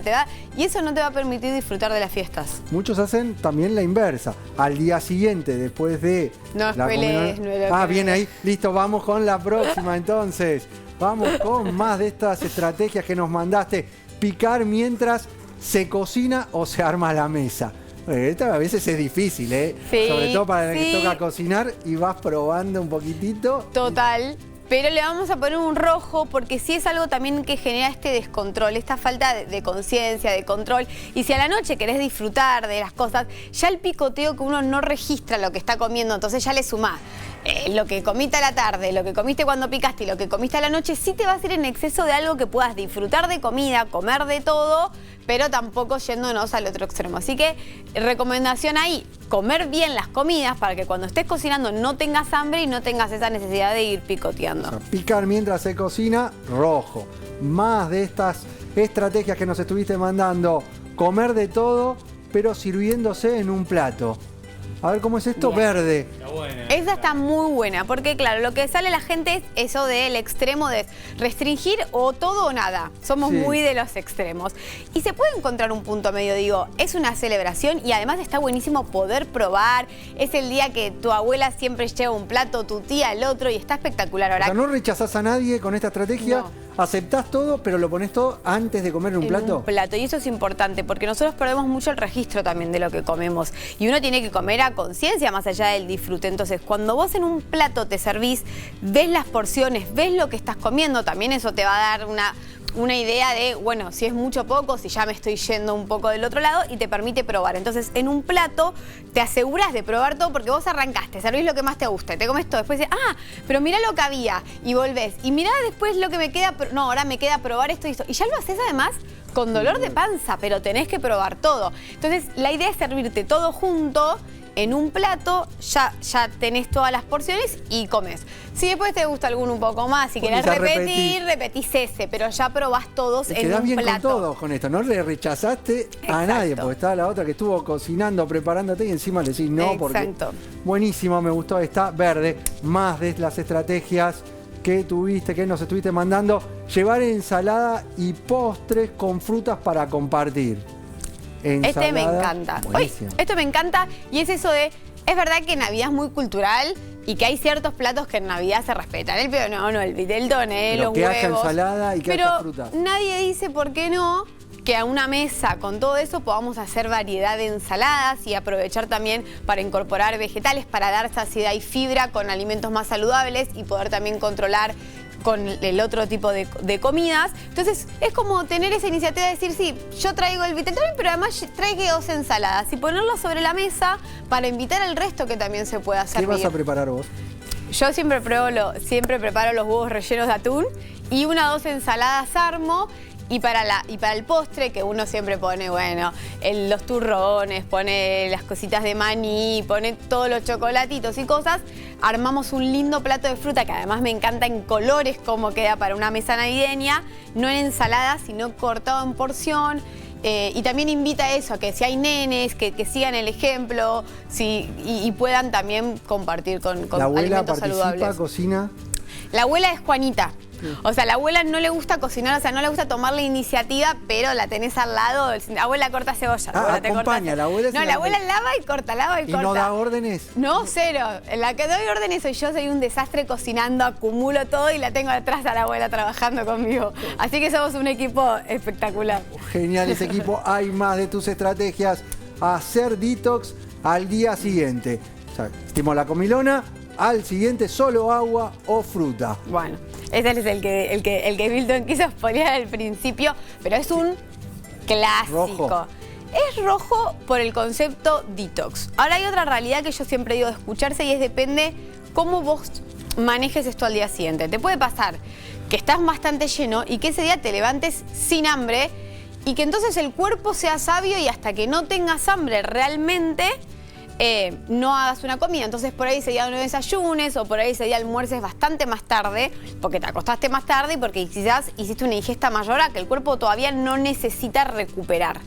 y eso no te va a permitir disfrutar de las fiestas. Muchos hacen también la inversa. Al día siguiente, después de... No spoilees, no lo spoilees. Bien ahí. Listo, vamos con la próxima entonces. Vamos con más de estas estrategias que nos mandaste. Picar mientras se cocina o se arma la mesa. Esta a veces es difícil, ¿eh? Sí, sobre todo para el que sí. toca cocinar y vas probando un poquitito. Total. Pero le vamos a poner un rojo porque sí es algo también que genera este descontrol, esta falta de conciencia, de control. Y si a la noche querés disfrutar de las cosas, ya el picoteo que uno no registra lo que está comiendo, entonces ya le sumás. Lo que comiste a la tarde, lo que comiste cuando picaste y lo que comiste a la noche, sí te va a hacer en exceso de algo que puedas disfrutar de comida, comer de todo, pero tampoco yéndonos al otro extremo. Así que recomendación ahí, comer bien las comidas para que cuando estés cocinando no tengas hambre y no tengas esa necesidad de ir picoteando. O sea, picar mientras se cocina, rojo. Más de estas estrategias que nos estuviste mandando. Comer de todo, pero sirviéndose en un plato. A ver cómo es esto, Bien. verde. Esa está muy buena, porque claro, lo que sale la gente es eso del extremo de restringir o todo o nada. Somos Sí. muy de los extremos. Y se puede encontrar un punto medio, digo, es una celebración y además está buenísimo poder probar. Es el día que tu abuela siempre lleva un plato, tu tía el otro y está espectacular. O Ahora, sea, no rechazás a nadie con esta estrategia, No. aceptás todo, pero lo pones todo antes de comer en un plato. un plato. Y eso es importante porque nosotros perdemos mucho el registro también de lo que comemos. Y uno tiene que comer a conciencia más allá del disfrute. Entonces, cuando vos en un plato te servís, ves las porciones, ves lo que estás comiendo, también eso te va a dar una idea de, bueno, si es mucho o poco, si ya me estoy yendo un poco del otro lado y te permite probar. Entonces, en un plato te aseguras de probar todo porque vos arrancaste, servís lo que más te gusta, te comes todo, después dices, pero mirá lo que había y volvés. Y mirá después lo que me queda, no, ahora me queda probar esto y esto. Y ya lo haces además con dolor de panza, pero tenés que probar todo. Entonces, la idea es servirte todo junto en un plato, ya tenés todas las porciones y comes. Si después te gusta alguno un poco más, si querés Volvés a repetir, repetís ese, pero ya probás todos Te en quedás un bien plato. con todos con esto, no le rechazaste a Exacto. nadie, porque estaba la otra que estuvo cocinando, preparándote y encima le decís no, porque Exacto. buenísimo, me gustó esta verde. Más de las estrategias que tuviste, que nos estuviste mandando, llevar ensalada y postres con frutas para compartir. Este me encanta. Oye, Buenísimo. esto me encanta y es eso de, es verdad que Navidad es muy cultural y que hay ciertos platos que en Navidad se respetan. El no, el vitel toné, Pero los que haya huevos. ensalada y que pero haya fruta. nadie dice por qué no que a una mesa con todo eso podamos hacer variedad de ensaladas y aprovechar también para incorporar vegetales, para dar saciedad y fibra con alimentos más saludables y poder también controlar con el otro tipo de comidas. Entonces, es como tener esa iniciativa de decir, sí, yo traigo el vitel toné, pero además traigo 2 ensaladas y ponerlo sobre la mesa para invitar al resto que también se pueda hacer. ¿Qué vas a preparar vos? Yo siempre preparo los huevos rellenos de atún y 1 o 2 ensaladas armo. Y para el postre, que uno siempre pone, bueno, los turrones, pone las cositas de maní, pone todos los chocolatitos y cosas, armamos un lindo plato de fruta, que además me encanta en colores como queda para una mesa navideña, no en ensalada, sino cortado en porción. y también invita a eso, a que si hay nenes, que sigan el ejemplo y puedan también compartir con ¿La abuela alimentos participa, saludables. cocina? La abuela es Juanita. O sea, la abuela no le gusta cocinar, o sea, no le gusta tomar la iniciativa, pero la tenés al lado. Abuela, corta cebolla. Abuela, acompaña, la abuela es No, la abuela lava y corta, lava y corta. ¿Y no da órdenes? No, cero. La que doy órdenes soy yo, soy un desastre cocinando, acumulo todo y la tengo atrás a la abuela trabajando conmigo. Así que somos un equipo espectacular. Genial ese equipo. Hay más de tus estrategias. Hacer detox al día siguiente. O sea, hicimos la comilona, al siguiente solo agua o fruta. Bueno, ese es el que Milton quiso spoilear al principio, pero es un clásico. Rojo. Es rojo por el concepto detox. Ahora hay otra realidad que yo siempre digo de escucharse y es depende cómo vos manejes esto al día siguiente. Te puede pasar que estás bastante lleno y que ese día te levantes sin hambre y que entonces el cuerpo sea sabio y hasta que no tengas hambre realmente no hagas una comida. Entonces por ahí ese día no desayunes o por ahí ese día almuerces bastante más tarde porque te acostaste más tarde y porque quizás hiciste una ingesta mayor a que el cuerpo todavía no necesita recuperar.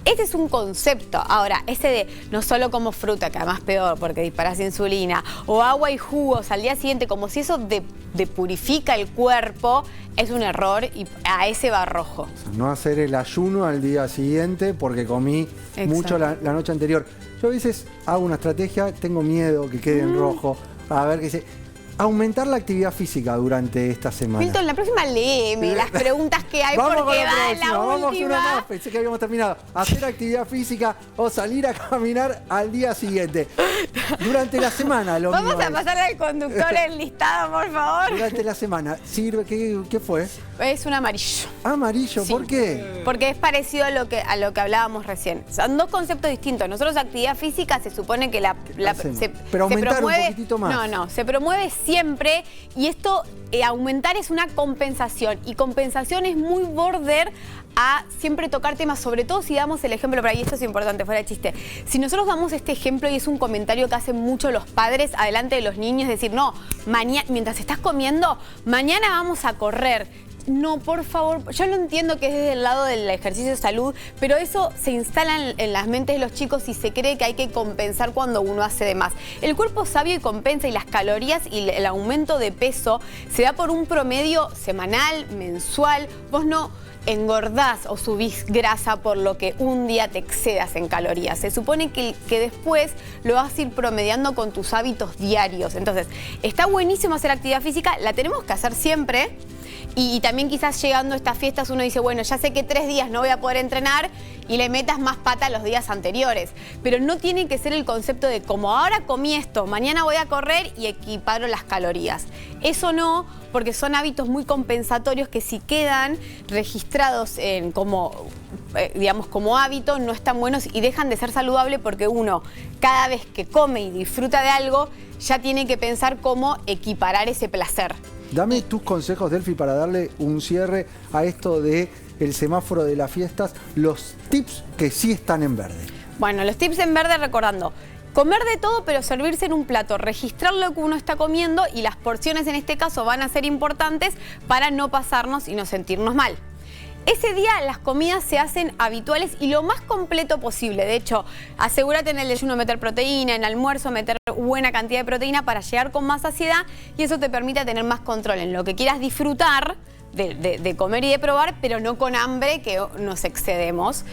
Este es un concepto. Ahora, ese de no solo como fruta, que además peor porque disparás insulina, o agua y jugos al día siguiente, como si eso depurifica el cuerpo, es un error y a ese va rojo. No hacer el ayuno al día siguiente porque comí mucho la noche anterior. Yo a veces hago una estrategia, tengo miedo que quede en rojo. A ver qué dice. Aumentar la actividad física durante esta semana. Milton, la próxima léeme las preguntas que hay Vamos porque con la va en próxima, la vamos última. una más, pensé que habíamos terminado. Hacer actividad física o salir a caminar al día siguiente. Durante la semana lo Vamos mío a pasarle al conductor el listado, por favor. Durante la semana. ¿Sirve? ¿Qué fue? Es un amarillo. Amarillo, Sí. ¿por qué? Porque es parecido a lo que hablábamos recién. Son dos conceptos distintos. Nosotros actividad física se supone que Pero aumentar promueve, un poquitito más. No, se promueve siempre y esto, aumentar es una compensación y compensación es muy border a siempre tocar temas, sobre todo si damos el ejemplo, pero ahí esto es importante, fuera de chiste. Si nosotros damos este ejemplo y es un comentario que hacen mucho los padres adelante de los niños, es decir, no, mañana, mientras estás comiendo, mañana vamos a correr. No, por favor, yo lo entiendo que es desde el lado del ejercicio de salud, pero eso se instala en las mentes de los chicos y se cree que hay que compensar cuando uno hace de más. El cuerpo es sabio y compensa y las calorías y el aumento de peso se da por un promedio semanal, mensual. Vos no engordás o subís grasa por lo que un día te excedas en calorías. Se supone que después lo vas a ir promediando con tus hábitos diarios. Entonces, está buenísimo hacer actividad física, la tenemos que hacer siempre. Y también quizás llegando a estas fiestas uno dice, bueno, ya sé que 3 días no voy a poder entrenar y le metas más pata los días anteriores. Pero no tiene que ser el concepto de como ahora comí esto, mañana voy a correr y equiparo las calorías. Eso no, porque son hábitos muy compensatorios que si quedan registrados como hábito no están buenos y dejan de ser saludables porque uno cada vez que come y disfruta de algo ya tiene que pensar cómo equiparar ese placer. Dame tus consejos, Delphi, para darle un cierre a esto de el semáforo de las fiestas, los tips que sí están en verde. Bueno, los tips en verde recordando, comer de todo pero servirse en un plato, registrar lo que uno está comiendo y las porciones en este caso van a ser importantes para no pasarnos y no sentirnos mal. Ese día las comidas se hacen habituales y lo más completo posible. De hecho, asegúrate en el desayuno meter proteína, en el almuerzo meter buena cantidad de proteína para llegar con más saciedad y eso te permite tener más control en lo que quieras disfrutar de comer y de probar, pero no con hambre que nos excedemos.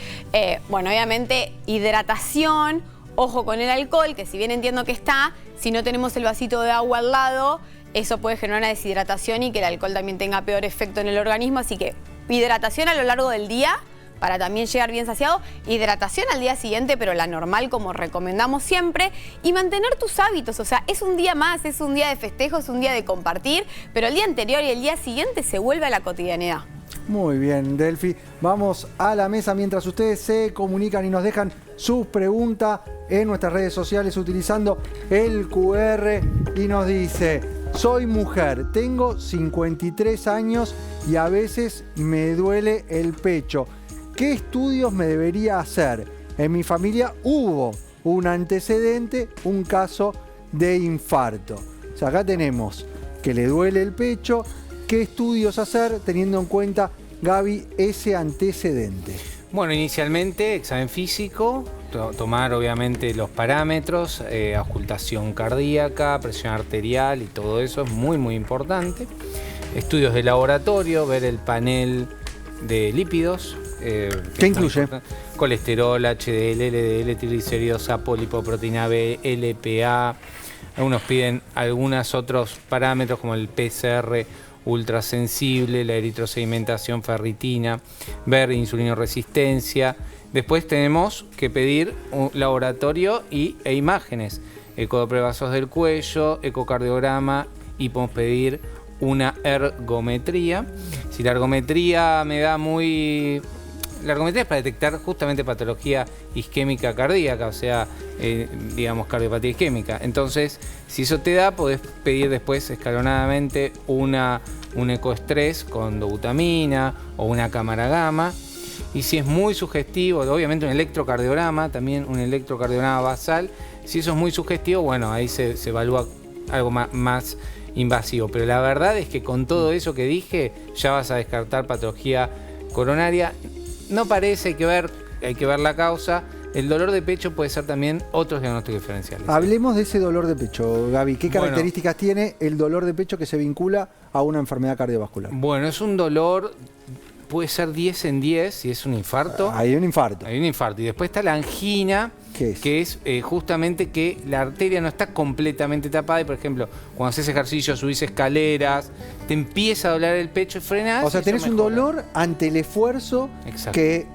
Bueno, obviamente hidratación, ojo con el alcohol, que si bien entiendo que está, si no tenemos el vasito de agua al lado, eso puede generar una deshidratación y que el alcohol también tenga peor efecto en el organismo, así que hidratación a lo largo del día para también llegar bien saciado, hidratación al día siguiente, pero la normal como recomendamos siempre, y mantener tus hábitos, o sea, es un día más, es un día de festejo, es un día de compartir, pero el día anterior y el día siguiente se vuelve a la cotidianidad. Muy bien, Delphi. Vamos a la mesa mientras ustedes se comunican y nos dejan sus preguntas en nuestras redes sociales utilizando el QR y nos dice: soy mujer, tengo 53 años y a veces me duele el pecho. ¿Qué estudios me debería hacer? En mi familia hubo un antecedente, un caso de infarto. O sea, acá tenemos que le duele el pecho. ¿Qué estudios hacer teniendo en cuenta, Gaby, ese antecedente? Bueno, inicialmente examen físico, tomar obviamente los parámetros, auscultación cardíaca, presión arterial y todo eso es muy muy importante. Estudios de laboratorio, ver el panel de lípidos. ¿Qué incluye? Colesterol, HDL, LDL, triglicéridos, apolipoproteína B, LPA. Algunos piden algunos otros parámetros como el PCR ultrasensible, la eritrosedimentación, ferritina, ver insulinoresistencia. Después tenemos que pedir un laboratorio e imágenes, ecodoppler vasos del cuello, ecocardiograma, y podemos pedir una ergometría. Si la ergometría me da muy... La ergometría es para detectar justamente patología isquémica cardíaca, o sea, digamos cardiopatía isquémica. Entonces, si eso te da, podés pedir después escalonadamente un ecoestrés con dobutamina o una cámara gamma. Y si es muy sugestivo, obviamente un electrocardiograma, también un electrocardiograma basal. Si eso es muy sugestivo, bueno, ahí se evalúa algo más invasivo. Pero la verdad es que con todo eso que dije, ya vas a descartar patología coronaria. No parece, hay que ver la causa. El dolor de pecho puede ser también otros diagnósticos diferenciales. Hablemos de ese dolor de pecho, Gaby. ¿Qué características tiene el dolor de pecho que se vincula a una enfermedad cardiovascular? Bueno, es un dolor, puede ser 10 en 10, si es un infarto. Hay un infarto. Hay un infarto. Y después está la angina, que es justamente que la arteria no está completamente tapada. Y, por ejemplo, cuando haces ejercicio, subís escaleras, te empieza a doler el pecho y frenás. O sea, tenés un dolor ante el esfuerzo. Exacto. Que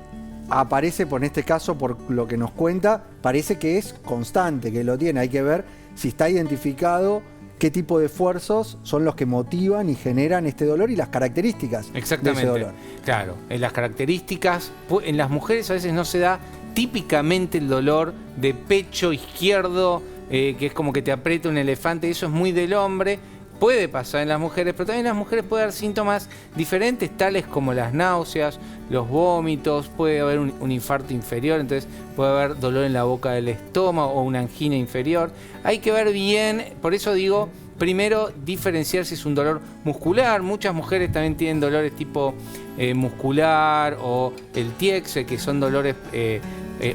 aparece, por este caso, por lo que nos cuenta, parece que es constante, que lo tiene. Hay que ver si está identificado qué tipo de esfuerzos son los que motivan y generan este dolor y las características de ese dolor. Claro, en las características, en las mujeres a veces no se da típicamente el dolor de pecho izquierdo, que es como que te aprieta un elefante, eso es muy del hombre. Puede pasar en las mujeres, pero también en las mujeres puede haber síntomas diferentes, tales como las náuseas, los vómitos, puede haber un infarto inferior, entonces puede haber dolor en la boca del estómago o una angina inferior. Hay que ver bien, por eso digo, primero diferenciar si es un dolor muscular. Muchas mujeres también tienen dolores tipo muscular o el TIEX, que son dolores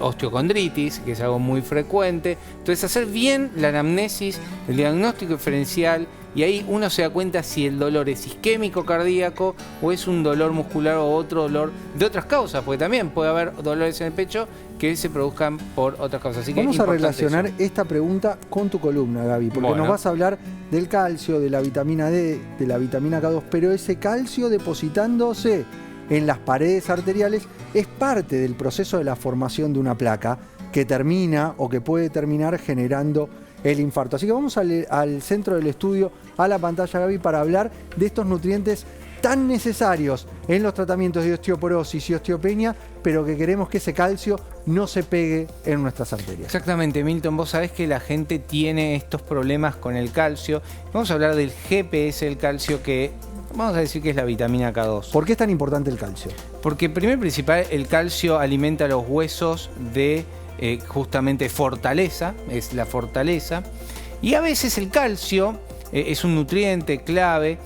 osteocondritis, que es algo muy frecuente. Entonces hacer bien la anamnesis, el diagnóstico diferencial, y ahí uno se da cuenta si el dolor es isquémico cardíaco o es un dolor muscular o otro dolor de otras causas, porque también puede haber dolores en el pecho que se produzcan por otras causas. Así que vamos a relacionar esta pregunta con tu columna, Gaby, porque nos vas a hablar del calcio, de la vitamina D, de la vitamina K2, pero ese calcio depositándose en las paredes arteriales es parte del proceso de la formación de una placa que termina o que puede terminar generando el infarto. Así que vamos al centro del estudio, a la pantalla, Gaby, para hablar de estos nutrientes tan necesarios en los tratamientos de osteoporosis y osteopenia, pero que queremos que ese calcio no se pegue en nuestras arterias. Exactamente, Milton, vos sabés que la gente tiene estos problemas con el calcio. Vamos a hablar del GPS del calcio, que vamos a decir que es la vitamina K2. ¿Por qué es tan importante el calcio? Porque primero y principal, el calcio alimenta los huesos de justamente fortaleza, es la fortaleza. Y a veces el calcio es un nutriente clave.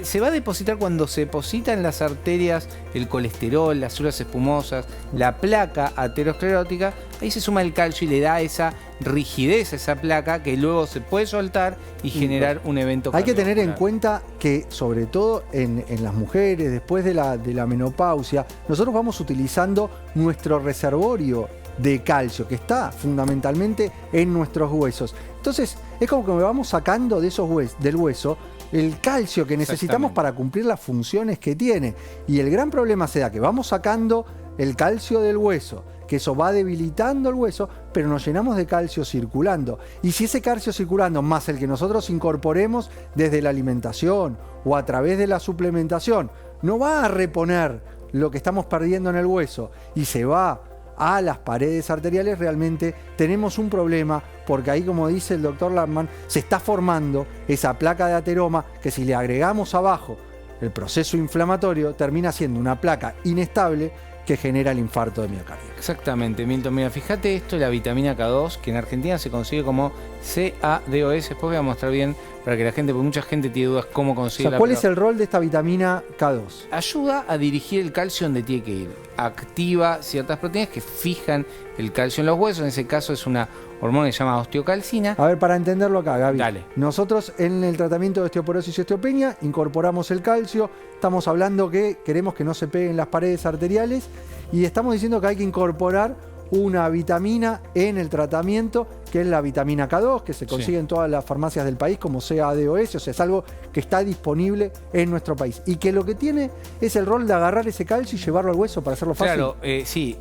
Se va a depositar cuando se deposita en las arterias el colesterol, las células espumosas, la placa aterosclerótica. Ahí se suma el calcio y le da esa rigidez a esa placa que luego se puede soltar y generar un evento cardiovascular. Hay que tener en cardiovascular. cuenta que, sobre todo en las mujeres, después de la menopausia, nosotros vamos utilizando nuestro reservorio de calcio, que está fundamentalmente en nuestros huesos. Entonces, es como que me vamos sacando de del hueso el calcio que necesitamos para cumplir las funciones que tiene. Y el gran problema se da que vamos sacando el calcio del hueso, que eso va debilitando el hueso, pero nos llenamos de calcio circulando. Y si ese calcio circulando, más el que nosotros incorporemos desde la alimentación o a través de la suplementación, no va a reponer lo que estamos perdiendo en el hueso y se va a las paredes arteriales, realmente tenemos un problema, porque ahí, como dice el doctor Landman, se está formando esa placa de ateroma que, si le agregamos abajo el proceso inflamatorio, termina siendo una placa inestable que genera el infarto de miocardio. Exactamente, Milton. Mira, fíjate esto de la vitamina K2, que en Argentina se consigue como CADOS. Después voy a mostrar bien para que la gente, porque mucha gente tiene dudas cómo O conseguirla. sea, ¿cuál es el rol de esta vitamina K2? Ayuda a dirigir el calcio donde tiene que ir. Activa ciertas proteínas que fijan el calcio en los huesos. En ese caso es una hormona que se llama osteocalcina. A ver, para entenderlo acá, Gaby. Dale. Nosotros en el tratamiento de osteoporosis y osteopenia incorporamos el calcio. Estamos hablando que queremos que no se peguen las paredes arteriales y estamos diciendo que hay que incorporar una vitamina en el tratamiento, que es la vitamina K2, que se consigue en todas las farmacias del país como CADOS, o sea, es algo que está disponible en nuestro país y que lo que tiene es el rol de agarrar ese calcio y llevarlo al hueso para hacerlo fácil. Claro, sí,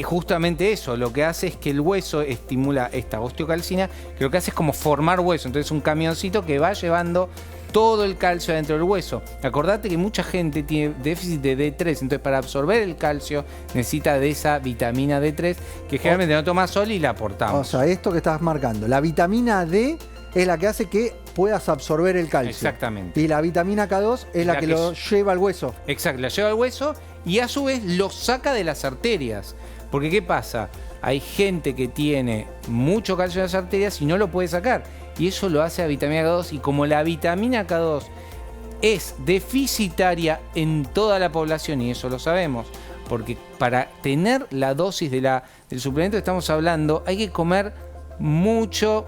justamente eso. Lo que hace es que el hueso estimula esta osteocalcina, que lo que hace es como formar hueso. Entonces un camioncito que va llevando todo el calcio dentro del hueso. Acordate que mucha gente tiene déficit de D3, entonces para absorber el calcio necesita de esa vitamina D3 que generalmente no toma sol y la aportamos. O sea, esto que estás marcando, la vitamina D es la que hace que puedas absorber el calcio. Exactamente. Y la vitamina K2 es la que lo lleva al hueso. Exacto, la lleva al hueso y a su vez lo saca de las arterias. Porque ¿qué pasa? Hay gente que tiene mucho calcio en las arterias y no lo puede sacar. Y eso lo hace a vitamina K2. Y como la vitamina K2 es deficitaria en toda la población, y eso lo sabemos, porque para tener la dosis del suplemento que estamos hablando, hay que comer mucha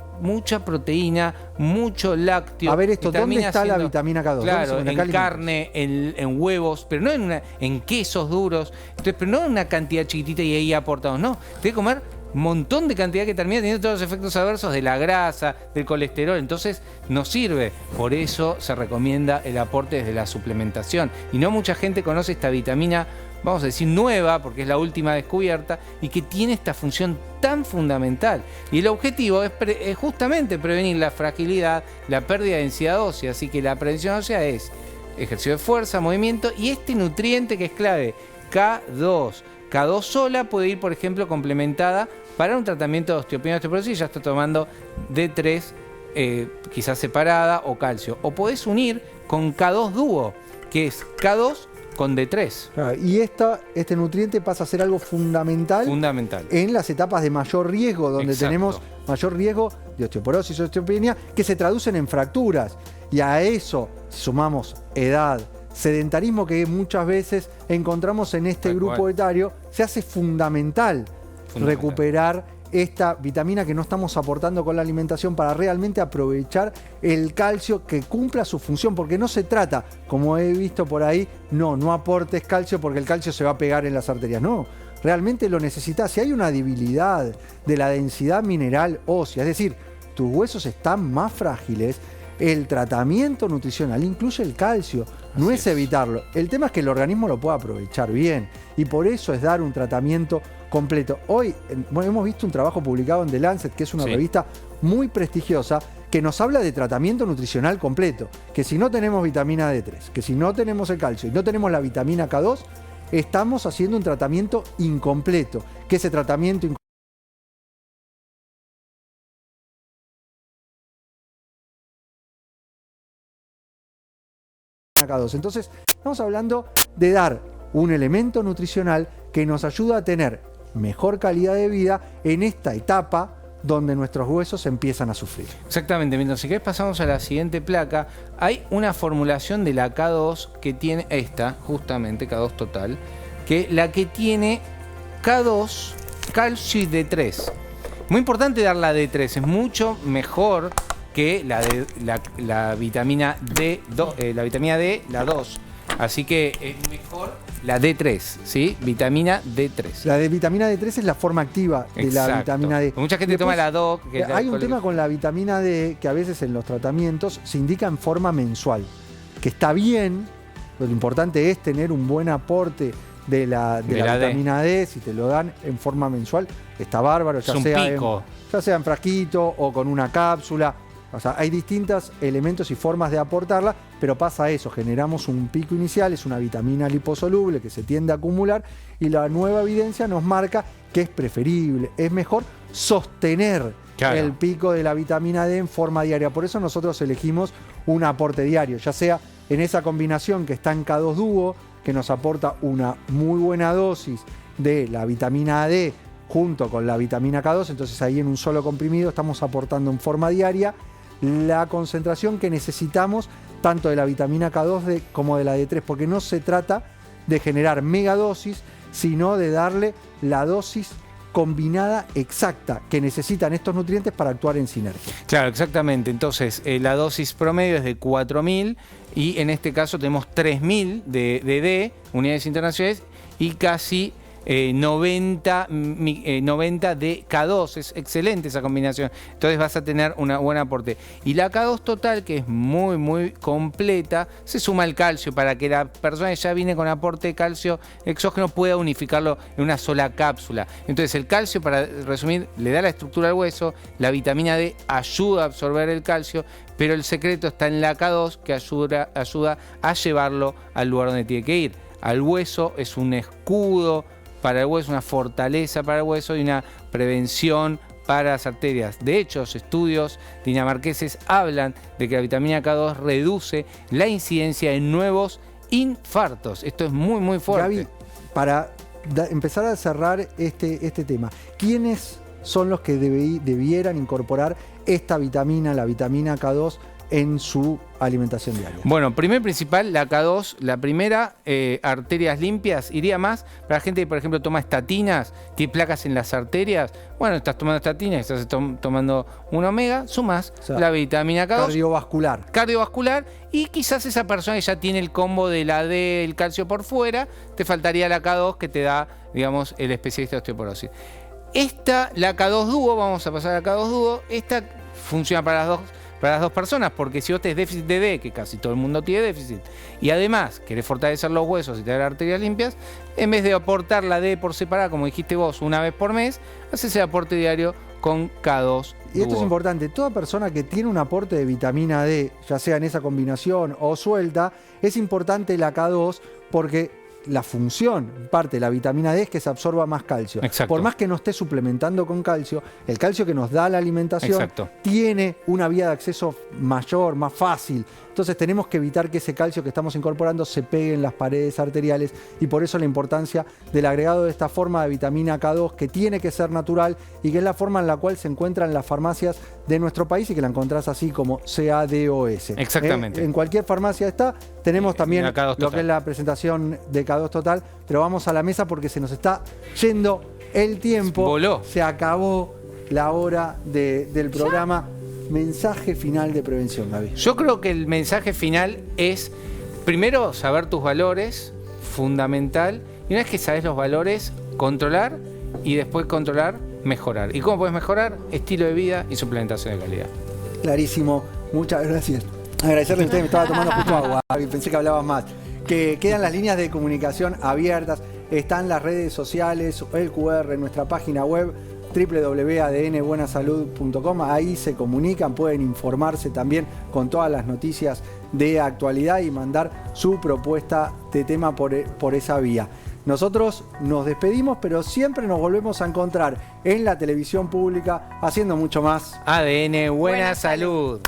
proteína, mucho lácteo. A ver esto, ¿dónde está la vitamina K2? Claro, en carne, en huevos, pero no en quesos duros, entonces, pero no en una cantidad chiquitita y ahí aportamos, no, tenés que comer un montón de cantidad que termina teniendo todos los efectos adversos de la grasa, del colesterol, entonces no sirve. Por eso se recomienda el aporte desde la suplementación. Y no mucha gente conoce esta vitamina, vamos a decir nueva, porque es la última descubierta, y que tiene esta función tan fundamental. Y el objetivo es justamente prevenir la fragilidad, la pérdida de densidad ósea. Así que la prevención ósea es ejercicio de fuerza, movimiento y este nutriente que es clave, K2. K2 sola puede ir, por ejemplo, complementada para un tratamiento de osteopenia, osteoporosis, ya está tomando D3, quizás separada, o calcio. O podés unir con K2 dúo, que es K2 con D3. Claro, y este nutriente pasa a ser algo fundamental en las etapas de mayor riesgo, donde Exacto. tenemos mayor riesgo de osteoporosis o osteopenia, que se traducen en fracturas. Y a eso sumamos edad, sedentarismo que muchas veces encontramos en este grupo etario, se hace fundamental recuperar esta vitamina que no estamos aportando con la alimentación para realmente aprovechar el calcio que cumpla su función, porque no se trata, como he visto por ahí, no aportes calcio porque el calcio se va a pegar en las arterias, no, realmente lo necesitas. Si hay una debilidad de la densidad mineral ósea, es decir, tus huesos están más frágiles, el tratamiento nutricional incluye el calcio, no es evitarlo. El tema es que el organismo lo pueda aprovechar bien y por eso es dar un tratamiento completo. Hoy hemos visto un trabajo publicado en The Lancet, que es una revista muy prestigiosa, que nos habla de tratamiento nutricional completo, que si no tenemos vitamina D3, que si no tenemos el calcio y no tenemos la vitamina K2, estamos haciendo un tratamiento incompleto, que ese tratamiento K2. Entonces, estamos hablando de dar un elemento nutricional que nos ayuda a tener mejor calidad de vida en esta etapa donde nuestros huesos empiezan a sufrir. Exactamente, mientras si querés pasamos a la siguiente placa. Hay una formulación de la K2 que tiene esta, justamente K2 total, que la que tiene K2, calcio y D3. Muy importante dar la D3, es mucho mejor que la vitamina D2, la vitamina D, la 2. Así que es mejor la D3, ¿sí? Vitamina D3. La de vitamina D3 es la forma activa de la vitamina D. Mucha gente toma la 2. Hay un tema con la vitamina D que a veces en los tratamientos se indica en forma mensual, que está bien, pero lo importante es tener un buen aporte de la vitamina D. Si te lo dan en forma mensual, está bárbaro, ya sea en frasquito o con una cápsula. O sea, hay distintos elementos y formas de aportarla, pero pasa eso, generamos un pico inicial, es una vitamina liposoluble que se tiende a acumular y la nueva evidencia nos marca que es preferible, es mejor sostener el pico de la vitamina D en forma diaria. Por eso nosotros elegimos un aporte diario, ya sea en esa combinación que está en K2 dúo, que nos aporta una muy buena dosis de la vitamina D junto con la vitamina K2, entonces ahí en un solo comprimido estamos aportando en forma diaria la concentración que necesitamos tanto de la vitamina K2 como de la D3, porque no se trata de generar megadosis, sino de darle la dosis combinada exacta que necesitan estos nutrientes para actuar en sinergia. Claro, exactamente. Entonces, la dosis promedio es de 4.000 y en este caso tenemos 3.000 de D, unidades internacionales, y casi 90 de K2. Es excelente esa combinación. Entonces vas a tener un buen aporte. Y la K2 total, que es muy, muy completa, se suma el calcio para que la persona que ya viene con aporte de calcio exógeno pueda unificarlo en una sola cápsula. Entonces el calcio, para resumir, le da la estructura al hueso, la vitamina D ayuda a absorber el calcio, pero el secreto está en la K2, que ayuda a llevarlo al lugar donde tiene que ir. Al hueso, es un escudo para el hueso, una fortaleza para el hueso y una prevención para las arterias. De hecho, los estudios dinamarqueses hablan de que la vitamina K2 reduce la incidencia de nuevos infartos. Esto es muy, muy fuerte. Gaby, para empezar a cerrar este tema, ¿quiénes son los que debieran incorporar esta vitamina, la vitamina K2, en su alimentación diaria? Bueno, primer principal, la K2, la primera, arterias limpias, iría más para la gente que, por ejemplo, toma estatinas, tiene placas en las arterias. Bueno, estás tomando estatinas, estás tomando un omega, sumás la vitamina K2. Cardiovascular, y quizás esa persona que ya tiene el combo de la D, el calcio por fuera, te faltaría la K2 que te da, digamos, el especialista de osteoporosis. La K2 Duo, vamos a pasar a la K2 Duo, esta funciona para las dos personas, porque si vos tenés déficit de D, que casi todo el mundo tiene déficit, y además querés fortalecer los huesos y tener arterias limpias, en vez de aportar la D por separada, como dijiste vos, una vez por mes, haces el aporte diario con K2 Y esto Duo. es importante, toda persona que tiene un aporte de vitamina D, ya sea en esa combinación o suelta, es importante la K2 porque la función, parte de la vitamina D, es que se absorba más calcio. Exacto. Por más que no esté suplementando con calcio, el calcio que nos da la alimentación Exacto. tiene una vía de acceso mayor, más fácil. Entonces tenemos que evitar que ese calcio que estamos incorporando se pegue en las paredes arteriales, y por eso la importancia del agregado de esta forma de vitamina K2, que tiene que ser natural y que es la forma en la cual se encuentra en las farmacias de nuestro país y que la encontrás así como CADOS. Exactamente. En cualquier farmacia está. Tenemos también la K2 lo que es la presentación de K2 Total, pero vamos a la mesa porque se nos está yendo el tiempo. Voló. Se acabó la hora del programa. Mensaje final de prevención, Gaby. Yo creo que el mensaje final es, primero, saber tus valores, fundamental, y una vez que sabes los valores, controlar, y después controlar, mejorar. ¿Y cómo puedes mejorar? Estilo de vida y suplementación de calidad. Clarísimo, muchas gracias. Agradecerle a ustedes, me estaba tomando justo agua, pensé que hablabas más. Que quedan las líneas de comunicación abiertas, están las redes sociales, el QR en nuestra página web www.adnbuenasalud.com, ahí se comunican, pueden informarse también con todas las noticias de actualidad y mandar su propuesta de tema por esa vía. Nosotros nos despedimos, pero siempre nos volvemos a encontrar en la televisión pública haciendo mucho más. ADN Buena Salud.